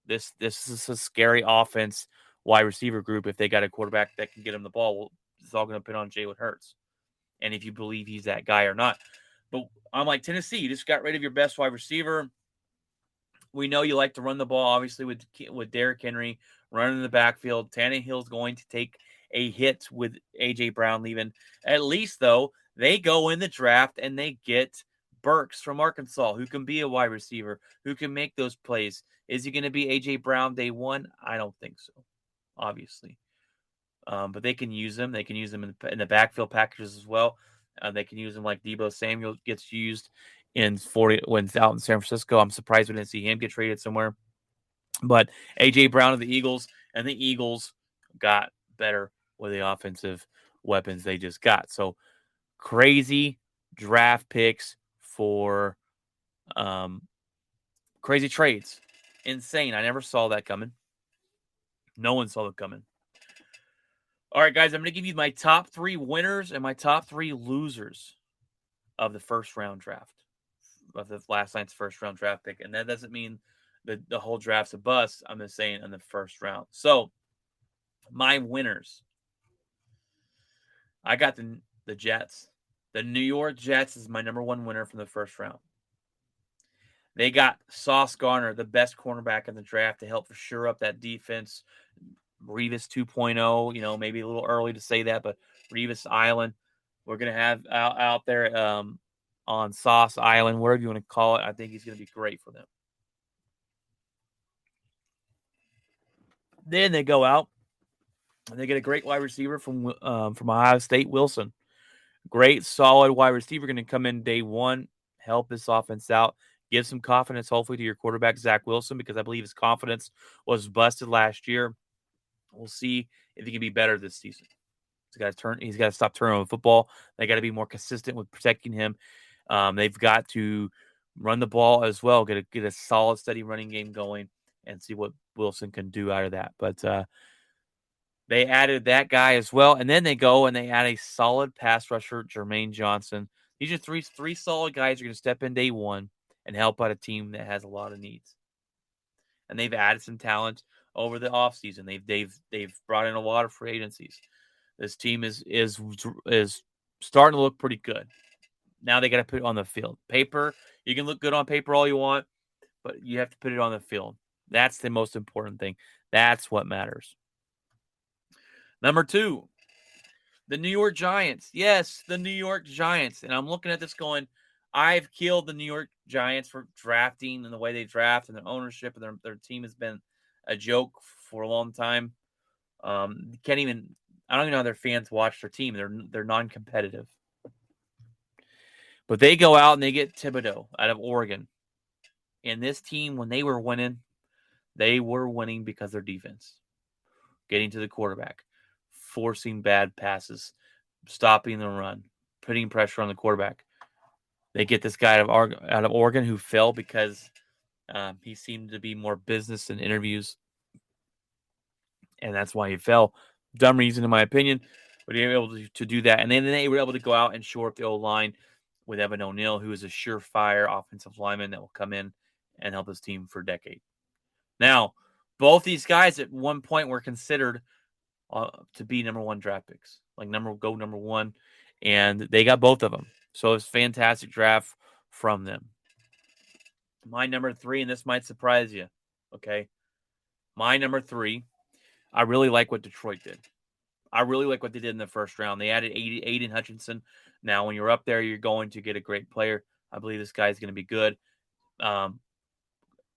This is a scary offense, wide receiver group. If they got a quarterback that can get him the ball, it's all going to depend on Jalen Hurts. And if you believe he's that guy or not. But I'm like, Tennessee, you just got rid of your best wide receiver. We know you like to run the ball, obviously, with Derrick Henry running in the backfield. Tannehill's going to take a hit with A.J. Brown leaving. At least, though, they go in the draft and they get Burks from Arkansas, who can be a wide receiver, who can make those plays. Is he going to be A.J. Brown day one? I don't think so, obviously. But they can use him. They can use him in the backfield packages as well. They can use him like Deebo Samuel gets used when out in San Francisco. I'm surprised we didn't see him get traded somewhere. But A.J. Brown of the Eagles, and the Eagles got better with the offensive weapons they just got. So crazy draft picks for crazy trades. Insane. I never saw that coming. No one saw it coming. All right, guys, I'm going to give you my top 3 winners and my top 3 losers of the first round draft, of the last night's first round draft pick. And that doesn't mean that the whole draft's a bust. I'm just saying in the first round. So, my winners. I got the Jets. The New York Jets is my number 1 winner from the first round. They got Sauce Gardner, the best cornerback in the draft, to help shore up that defense. Revis 2.0, maybe a little early to say that, but Revis Island, we're going to have out there on Sauce Island, whatever you want to call it. I think he's going to be great for them. Then they go out and they get a great wide receiver from Ohio State, Wilson. Great, solid wide receiver, going to come in day 1, help this offense out, give some confidence, hopefully, to your quarterback, Zach Wilson, because I believe his confidence was busted last year. We'll see if he can be better this season. He's got to stop turning over the football. They got to be more consistent with protecting him. They've got to run the ball as well, get a solid, steady running game going, and see what Wilson can do out of that. But they added that guy as well, and then they go and they add a solid pass rusher, Jermaine Johnson. These are three solid guys who are going to step in day 1 and help out a team that has a lot of needs. And they've added some talent over the offseason. They've brought in a lot of free agencies. This team is starting to look pretty good. Now they got to put it on the field. Paper, you can look good on paper all you want, but you have to put it on the field. That's the most important thing. That's what matters. Number 2, the New York Giants. Yes, the New York Giants. And I'm looking at this going, I've killed the New York Giants for drafting and the way they draft and their ownership, and their team has been a joke for a long time. I don't even know how their fans watch their team. They're non-competitive. But they go out and they get Thibodeau out of Oregon. And this team, when they were winning because of their defense. Getting to the quarterback, forcing bad passes, stopping the run, putting pressure on the quarterback. They get this guy out of Oregon who fell because he seemed to be more business than interviews. And that's why he fell. Dumb reason, in my opinion. But they were able to do that. And then they were able to go out and shore up the O-line with Evan O'Neal, who is a surefire offensive lineman that will come in and help his team for a decade. Now, both these guys at one point were considered to be number 1 draft picks. Like number 1. And they got both of them. So it's a fantastic draft from them. My number 3, and this might surprise you, okay? My number 3, I really like what Detroit did. I really like what they did in the first round. They added Aiden Hutchinson. Now, when you're up there, you're going to get a great player. I believe this guy's going to be good.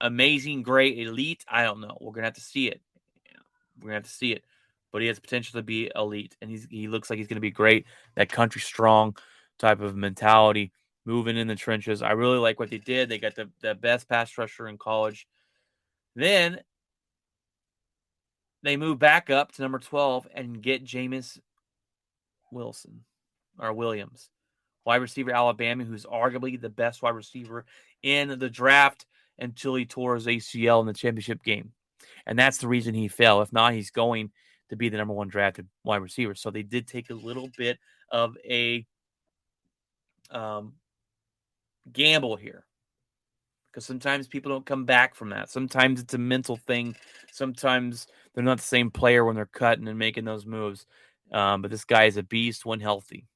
Amazing, great, elite. I don't know. We're going to have to see it. But he has potential to be elite, and he looks like he's going to be great. That country strong type of mentality, moving in the trenches. I really like what they did. They got the best pass rusher in college. Then they move back up to number 12 and get Jameis Williams, wide receiver Alabama, who's arguably the best wide receiver in the draft until he tore his ACL in the championship game. And that's the reason he fell. If not, he's going to be the number 1 drafted wide receiver. So they did take a little bit of a gamble here. Because sometimes people don't come back from that. Sometimes it's a mental thing. Sometimes they're not the same player when they're cutting and making those moves. But this guy is a beast when healthy.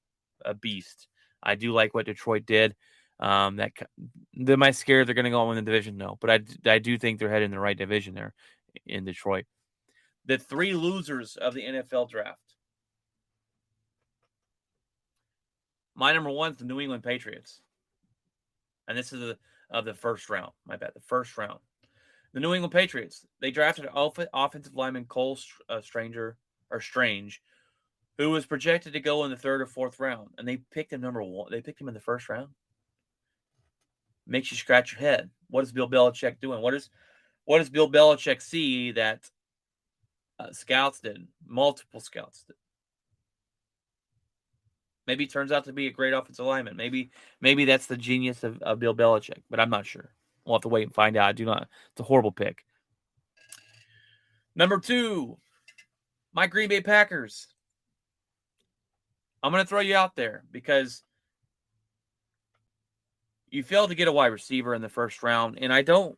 A beast. I do like what Detroit did. Am I scared they're going to go win the division? No. But I do think they're heading in the right division there in Detroit. The 3 losers of the NFL draft. My number 1 is the New England Patriots. And this is of the first round. My bad. The first round. The New England Patriots. They drafted offensive lineman Cole Strange, who was projected to go in the 3rd or 4th round. And they picked him number 1. They picked him in the first round. Makes you scratch your head. What is Bill Belichick doing? What What does Bill Belichick see that scouts did? Multiple scouts did. Maybe it turns out to be a great offensive lineman. Maybe that's the genius of Bill Belichick, but I'm not sure. We'll have to wait and find out. I do not. It's a horrible pick. Number 2, my Green Bay Packers. I'm going to throw you out there because you failed to get a wide receiver in the first round, and I don't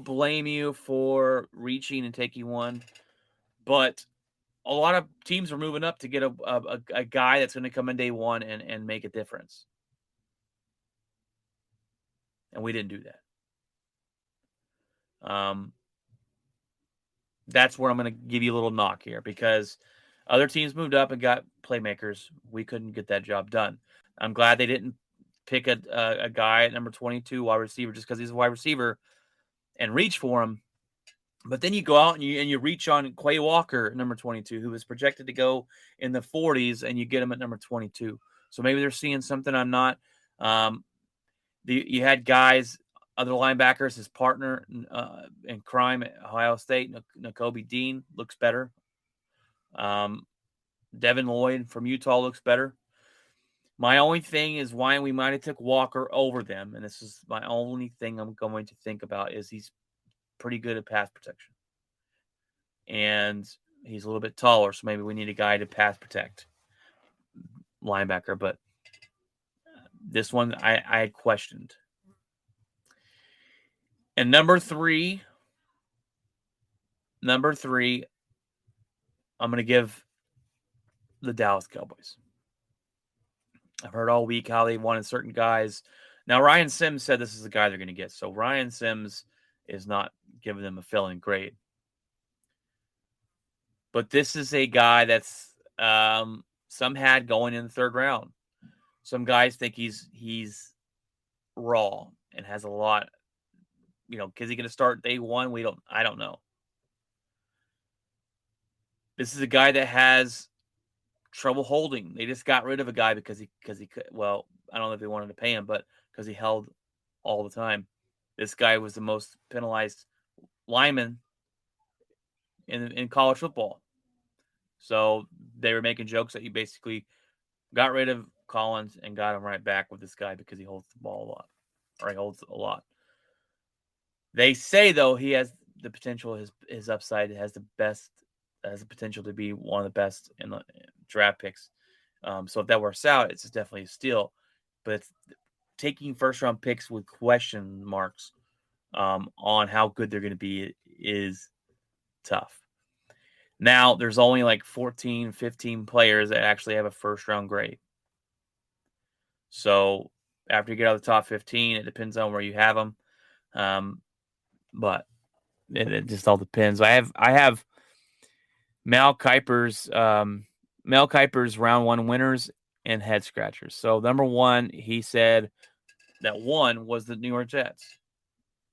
blame you for reaching and taking one, but a lot of teams are moving up to get a guy that's going to come in day one and make a difference. And we didn't do that. That's where I'm going to give you a little knock here because other teams moved up and got playmakers. We couldn't get that job done. I'm glad they didn't pick a guy at number 22 wide receiver just because he's a wide receiver and reach for him. But then you go out and you reach on Quay Walker at number 22, who was projected to go in the 40s, and you get him at number 22. So maybe they're seeing something I'm not. You had guys, other linebackers, his partner in crime at Ohio State, Nakobe Dean, looks better. Devin Lloyd from Utah looks better. My only thing is why we might have took Walker over them, and this is my only thing I'm going to think about, is he's pretty good at pass protection. And he's a little bit taller, so maybe we need a guy to pass protect linebacker. But this one I had questioned. And number three, I'm going to give the Dallas Cowboys. I've heard all week how they wanted certain guys. Now, Ryan Sims said this is the guy they're going to get. So Ryan Sims is not giving them a failing grade. But this is a guy that's some had going in the third round. Some guys think he's raw and has a lot. Is he going to start day one? I don't know. This is a guy that has trouble holding. They just got rid of a guy because he could. Well, I don't know if they wanted to pay him, but because he held all the time. This guy was the most penalized lineman in college football. So they were making jokes that he basically got rid of Collins and got him right back with this guy because he holds the ball a lot, or he holds a lot. They say though he has the potential. His upside has the potential to be one of the best in the draft picks. So if that works out, it's definitely a steal. But it's taking first round picks with question marks on how good they're going to be is tough. Now, there's only like 14, 15 players that actually have a first round grade. So after you get out of the top 15, it depends on where you have them. But it just all depends. I have Mel Kiper's round one winners and head scratchers. So number one, he said that one was the New York Jets.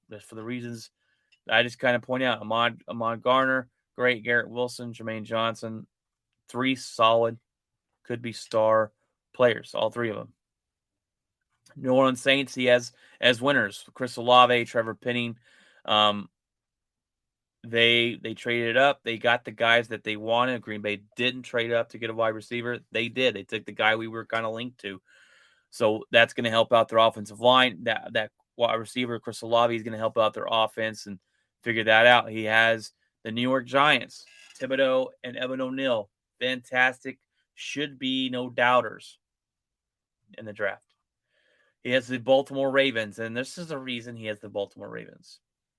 That's for the reasons I just kind of point out. Ahmad Garner, great. Garrett Wilson, Jermaine Johnson, 3 solid, could be star players, all 3 of them. New Orleans Saints, he has as winners, Chris Olave, Trevor Penning. They traded up. They got the guys that they wanted. Green Bay didn't trade up to get a wide receiver. They did. They took the guy we were kind of linked to. So that's going to help out their offensive line. That wide receiver, Chris Olave, is going to help out their offense and figure that out. He has the New York Giants, Thibodeau and Evan O'Neal. Fantastic. Should be no doubters in the draft. He has the Baltimore Ravens, and this is the reason he has the Baltimore Ravens.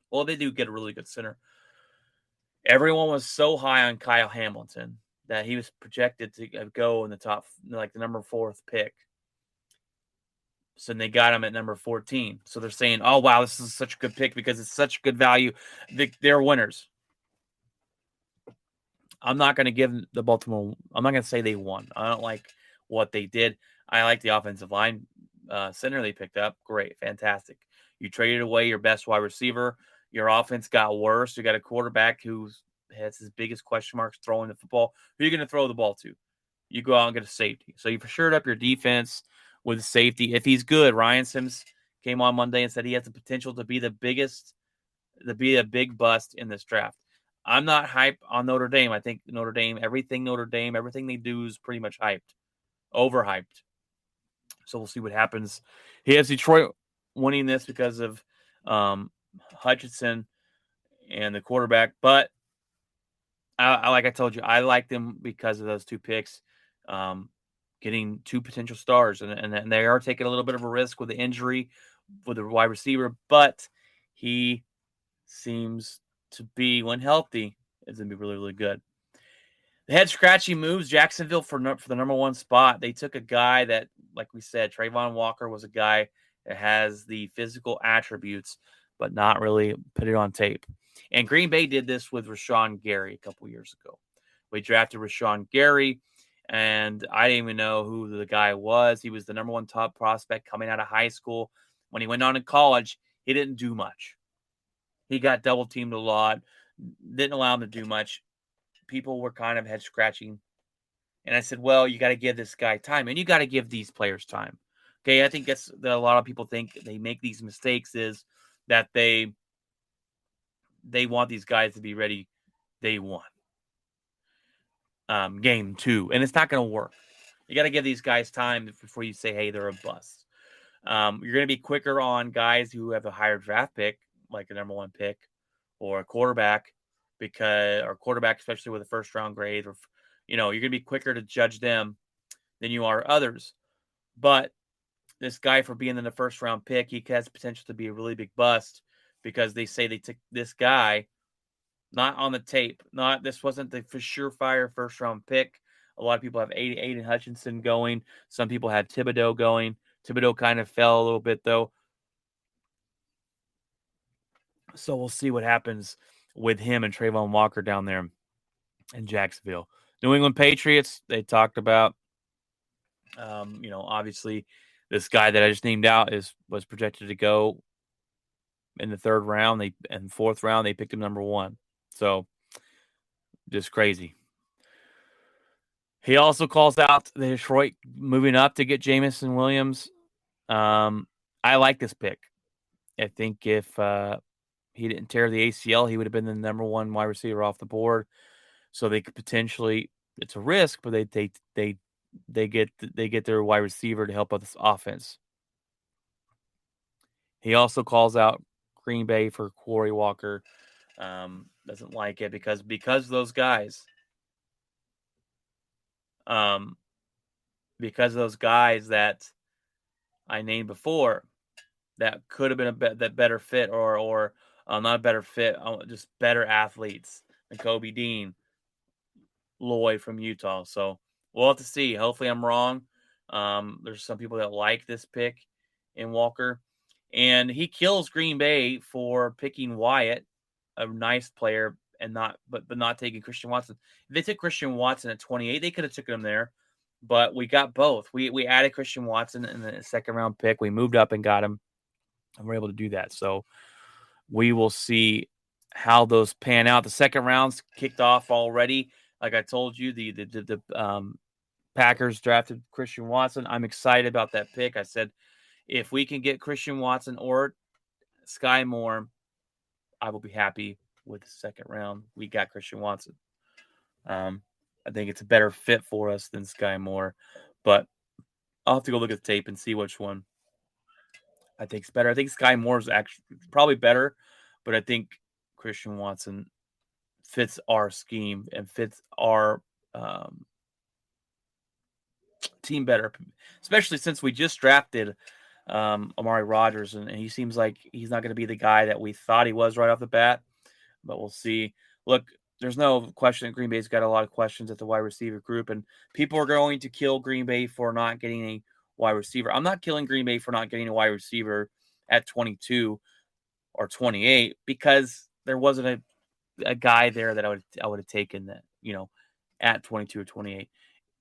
Well, they do get a really good center. Everyone was so high on Kyle Hamilton that he was projected to go in the top, like the number 4th pick. So they got him at number 14. So they're saying, oh, wow, this is such a good pick because it's such good value. They're winners. I'm not going to give the Baltimore – I'm not going to say they won. I don't like what they did. I like the offensive line center they picked up. Great. Fantastic. You traded away your best wide receiver. Your offense got worse. You got a quarterback who has his biggest question marks throwing the football. Who are you going to throw the ball to? You go out and get a safety. So you for sure up your defense with safety. If he's good, Ryan Sims came on Monday and said he has the potential to be the biggest to be a big bust in this draft. I'm not hyped on Notre Dame. I think everything they do is pretty much hyped, overhyped. So we'll see what happens. He has Detroit winning this because of Hutchinson and the quarterback, but like I told you, I like them because of those two picks, getting two potential stars, and they are taking a little bit of a risk with the injury with the wide receiver, but he seems to be, when healthy, is going to be really, really good. The head scratchy moves Jacksonville for the number one spot. They took a guy that, like we said, Trayvon Walker was a guy that has the physical attributes, but not really put it on tape. And Green Bay did this with Rashawn Gary a couple years ago. We drafted Rashawn Gary, and I didn't even know who the guy was. He was the number one top prospect coming out of high school. When he went on to college, he didn't do much. He got double teamed a lot, didn't allow him to do much. People were kind of head scratching. And I said, well, you got to give this guy time, and you got to give these players time. Okay, I think that's that a lot of people think they make these mistakes is that they want these guys to be ready day one, game two, and it's not going to work. You got to give these guys time before you say, hey, they're a bust. You're going to be quicker on guys who have a higher draft pick, like a number one pick, or a quarterback, especially with a first round grade, or you're going to be quicker to judge them than you are others. But this guy, for being in the first round pick, he has potential to be a really big bust because they say they took this guy not on the tape. This wasn't the for surefire first round pick. A lot of people have Aiden Hutchinson going. Some people had Thibodeau going. Thibodeau kind of fell a little bit though. So we'll see what happens with him and Trayvon Walker down there in Jacksonville. New England Patriots, they talked about, obviously this guy that I just named out was projected to go in the third round. And fourth round, they picked him number one. So just crazy. He also calls out the Detroit moving up to get Jamison Williams. I like this pick. I think if he didn't tear the ACL, he would have been the number one wide receiver off the board. So they could potentially, it's a risk, but they get their wide receiver to help out this offense. He also calls out Green Bay for Corey Walker. Doesn't like it because of those guys. Because of those guys that I named before, that could have been that better fit, or not a better fit, just better athletes. Kobe Dean, Lloyd from Utah. So we'll have to see. Hopefully I'm wrong. There's some people that like this pick in Walker. And he kills Green Bay for picking Wyatt, a nice player, and not taking Christian Watson. If they took Christian Watson at 28, they could have taken him there. But we got both. We added Christian Watson in the second round pick. We moved up and got him, and we're able to do that. So we will see how those pan out. The second round's kicked off already. Like I told you, the Packers drafted Christian Watson. I'm excited about that pick. I said, if we can get Christian Watson or Sky Moore, I will be happy with the second round. We got Christian Watson. I think it's a better fit for us than Sky Moore, but I'll have to go look at the tape and see which one I think is better. I think Sky Moore is actually probably better, but I think Christian Watson fits our scheme and fits our team better, especially since we just drafted Amari Rodgers, and he seems like he's not going to be the guy that we thought he was right off the bat, but we'll see. Look, there's no question that Green Bay's got a lot of questions at the wide receiver group, and people are going to kill Green Bay for not getting a wide receiver. I'm not killing Green Bay for not getting a wide receiver at 22 or 28 because there wasn't a guy there that I would have taken that, at 22 or 28.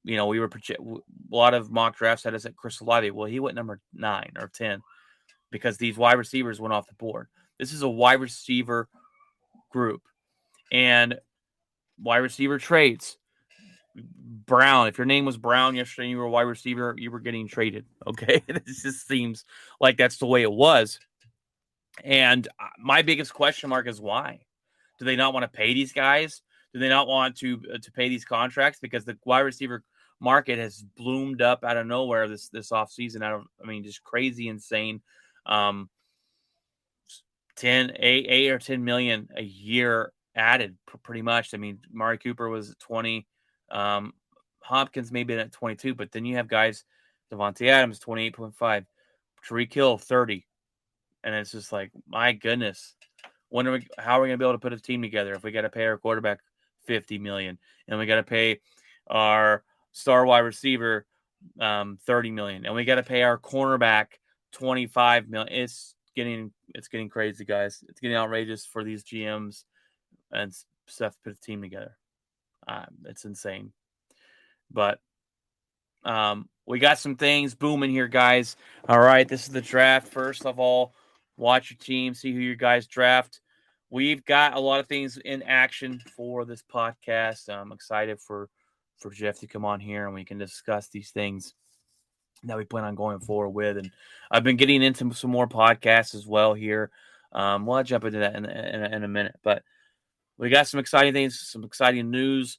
We were a lot of mock drafts had us at Chris Olave. Well, he went number 9 or 10 because these wide receivers went off the board. This is a wide receiver group and wide receiver trades. Brown, if your name was Brown yesterday and you were a wide receiver, you were getting traded. Okay. It just seems like that's the way it was. And my biggest question mark is why? Do they not want to pay these guys? Do they not want to pay these contracts? Because the wide receiver market has bloomed up out of nowhere this offseason. Just crazy, insane. Um, 8 or 10 million a year added pretty much. I mean, Mari Cooper was at 20. Hopkins maybe at 22, but then you have guys, Devontae Adams, 28.5, Tariq Hill, 30. And it's just like, my goodness, how are we going to be able to put a team together if we got to pay our quarterback 50 million and we got to pay our star wide receiver 30 million and we got to pay our cornerback 25 million. It's getting crazy, guys. It's getting outrageous for these GMs and stuff to put a team together. It's insane. But we got some things booming here, guys. All right, this is the draft. First of all, watch your team, see who your guys draft. We've got a lot of things in action for this podcast. I'm excited for Jeff to come on here and we can discuss these things that we plan on going forward with. And I've been getting into some more podcasts as well here. I'll jump into that in a minute. But we got some exciting things, some exciting news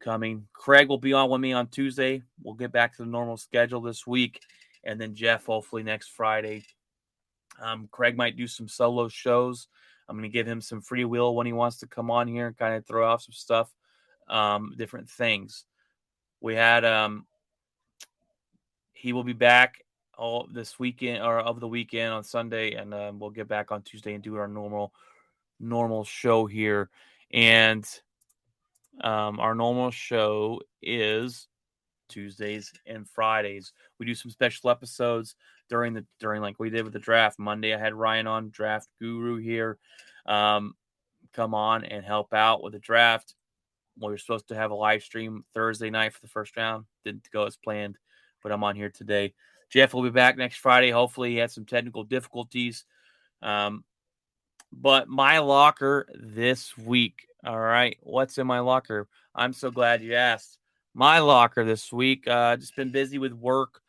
coming. Craig will be on with me on Tuesday. We'll get back to the normal schedule this week. And then Jeff, hopefully next Friday. Craig might do some solo shows. I'm going to give him some free will when he wants to come on here and kind of throw off some stuff, different things. We had he will be back all this weekend or of the weekend on Sunday, and we'll get back on Tuesday and do our normal show here. And our normal show is Tuesdays and Fridays. We do some special episodes during like we did with the draft. Monday I had Ryan on, Draft Guru here, come on and help out with the draft. We were supposed to have a live stream Thursday night for the first round. Didn't go as planned, but I'm on here today. Jeff will be back next Friday. Hopefully he had some technical difficulties. But my locker this week. All right. What's in my locker? I'm so glad you asked. My locker this week. Just been busy with work.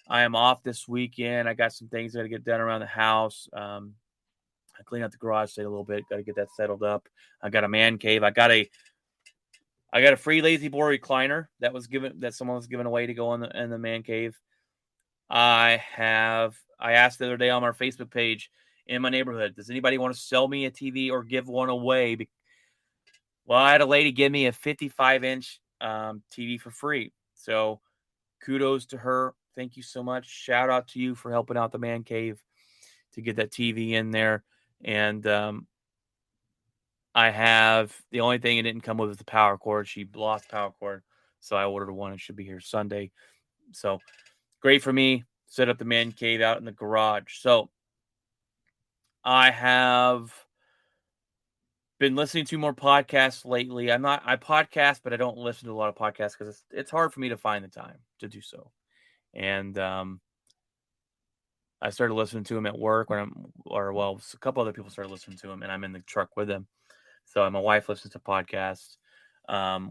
I am off this weekend. I got some things I got to get done around the house. I cleaned out the garage state a little bit. Got to get that settled up. I got a man cave. I got a free lazy boy recliner that someone was giving away to go in the man cave. I asked the other day on our Facebook page in my neighborhood, does anybody want to sell me a TV or give one away? Well, I had a lady give me a 55-inch TV for free. So kudos to her. Thank you so much. Shout out to you for helping out the man cave to get that TV in there. And I have the only thing it didn't come with was the power cord. She lost power cord. So I ordered one. It should be here Sunday. So great for me. Set up the man cave out in the garage. So I have been listening to more podcasts lately. I podcast, but I don't listen to a lot of podcasts because it's hard for me to find the time to do so. And I started listening to them at work a couple other people started listening to them, and I'm in the truck with them. So my wife listens to podcasts.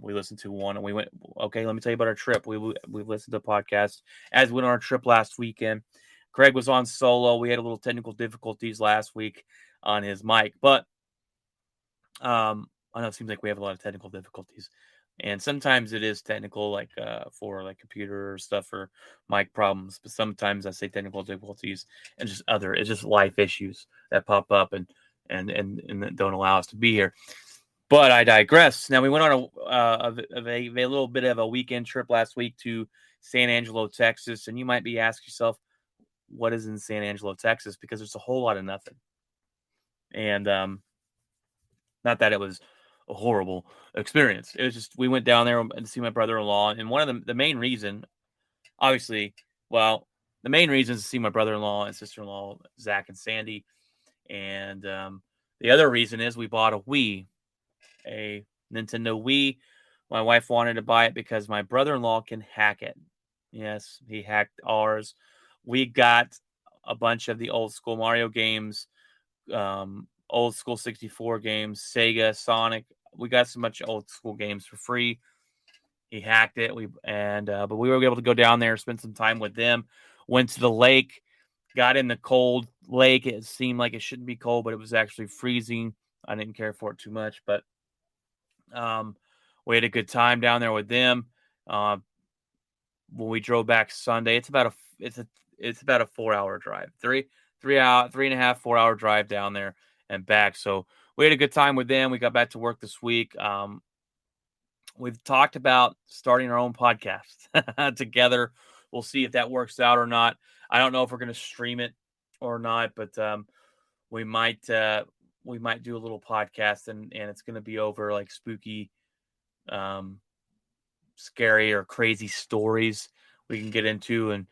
We listened to one, and we went. Okay, let me tell you about our trip. We listened to podcasts as we went on our trip last weekend. Craig was on solo. We had a little technical difficulties last week on his mic, but I know it seems like we have a lot of technical difficulties, and sometimes it is technical, like for like computer stuff or mic problems. But sometimes I say technical difficulties and it's just life issues that pop up and don't allow us to be here. But I digress. Now we went on a little bit of a weekend trip last week to San Angelo, Texas, and you might be asking yourself, what is in San Angelo, Texas? Because there's a whole lot of nothing. And not that it was a horrible experience. It was just we went down there to see my brother-in-law, and one of the main reason, obviously, the main reason is to see my brother-in-law and sister-in-law, Zach and Sandy, and the other reason is we bought a Nintendo Wii. My wife wanted to buy it because my brother-in-law can hack it. Yes, he hacked ours. We got a bunch of the old school Mario games, old school 64 games, Sega, Sonic. We got so much old school games for free. He hacked it. But we were able to go down there, spend some time with them. Went to the lake, got in the cold lake. It seemed like it shouldn't be cold, but it was actually freezing. I didn't care for it too much, but we had a good time down there with them. When we drove back Sunday, it's about a 4-hour drive, 3.5, 4-hour drive down there and back. So we had a good time with them. We got back to work this week. We've talked about starting our own podcast together. We'll see if that works out or not. I don't know if we're going to stream it or not, but we might do a little podcast, and it's going to be over like spooky, scary or crazy stories we can get into, and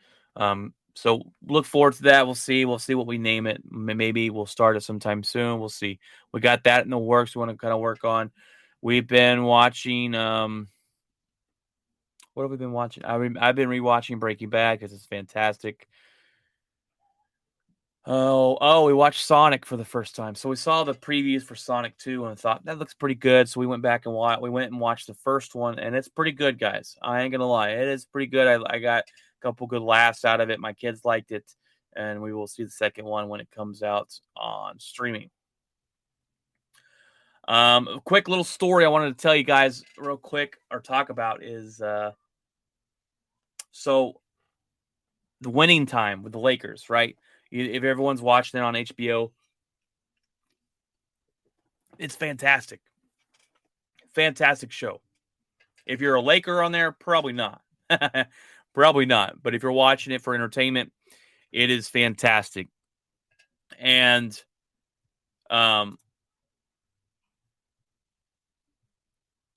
so look forward to that. We'll see what we name it. Maybe we'll start it sometime soon. We'll see. We got that in the works. We want to kind of work on. We've been watching. What have we been watching? I've been rewatching Breaking Bad because it's fantastic. We watched Sonic for the first time. So we saw the previews for Sonic 2 and thought that looks pretty good. So we went back and watched the first one, and it's pretty good, guys. I ain't gonna lie, it is pretty good. I got a couple good laughs out of it. My kids liked it, and we will see the second one when it comes out on streaming. A quick little story I wanted to tell you guys real quick or talk about is so the Winning Time with the Lakers, right? If everyone's watching it on HBO, it's fantastic. Fantastic show. If you're a Laker on there, probably not. Probably not. But if you're watching it for entertainment, it is fantastic. And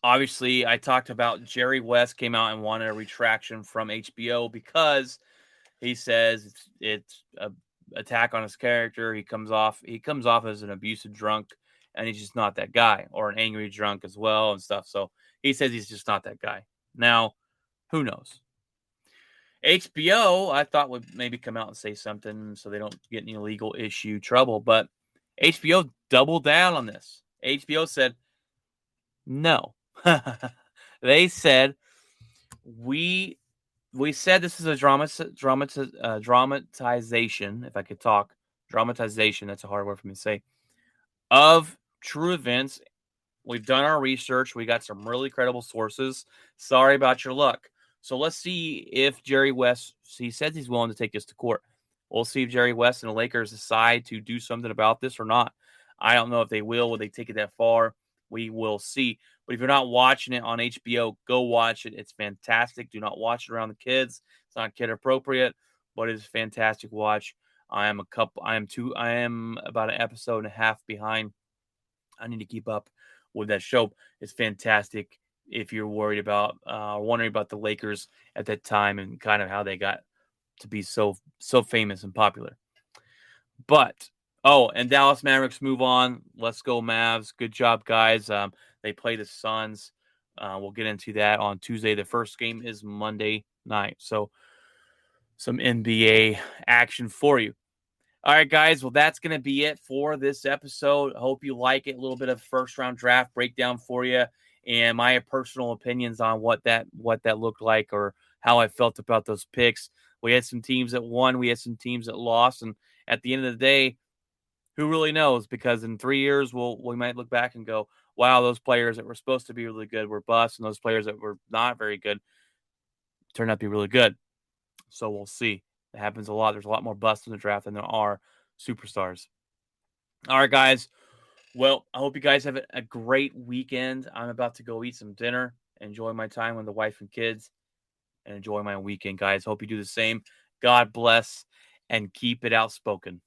obviously, I talked about Jerry West came out and wanted a retraction from HBO because he says it's a attack on his character. He comes off as an abusive drunk, and he's just not that guy, or an angry drunk as well and stuff. So he says he's just not that guy. Now, who knows? HBO, I thought would maybe come out and say something so they don't get any legal issue trouble, but HBO doubled down on this. HBO said no. They said we said this is a dramatization, if I could talk. Dramatization, that's a hard word for me to say, of true events. We've done our research. We got some really credible sources. Sorry about your luck. So let's see if Jerry West, he says he's willing to take this to court. We'll see if Jerry West and the Lakers decide to do something about this or not. I don't know if they will. Will they take it that far? We will see. But if you're not watching it on HBO, go watch it. It's fantastic. Do not watch it around the kids. It's not kid appropriate, but it is a fantastic watch. I am about an episode and a half behind. I need to keep up with that show. It's fantastic. If you're worried about, wondering about the Lakers at that time and kind of how they got to be so famous and popular. But and Dallas Mavericks move on. Let's go Mavs. Good job, guys. They play the Suns. We'll get into that on Tuesday. The first game is Monday night. So some NBA action for you. All right, guys. Well, that's going to be it for this episode. I hope you like it. A little bit of first round draft breakdown for you and my personal opinions on what that looked like or how I felt about those picks. We had some teams that won. We had some teams that lost. And at the end of the day, who really knows? Because in 3 years, we might look back and go, wow, those players that were supposed to be really good were busts, and those players that were not very good turned out to be really good. So we'll see. It happens a lot. There's a lot more busts in the draft than there are superstars. All right, guys. Well, I hope you guys have a great weekend. I'm about to go eat some dinner, enjoy my time with the wife and kids, and enjoy my weekend, guys. Hope you do the same. God bless, and keep it outspoken.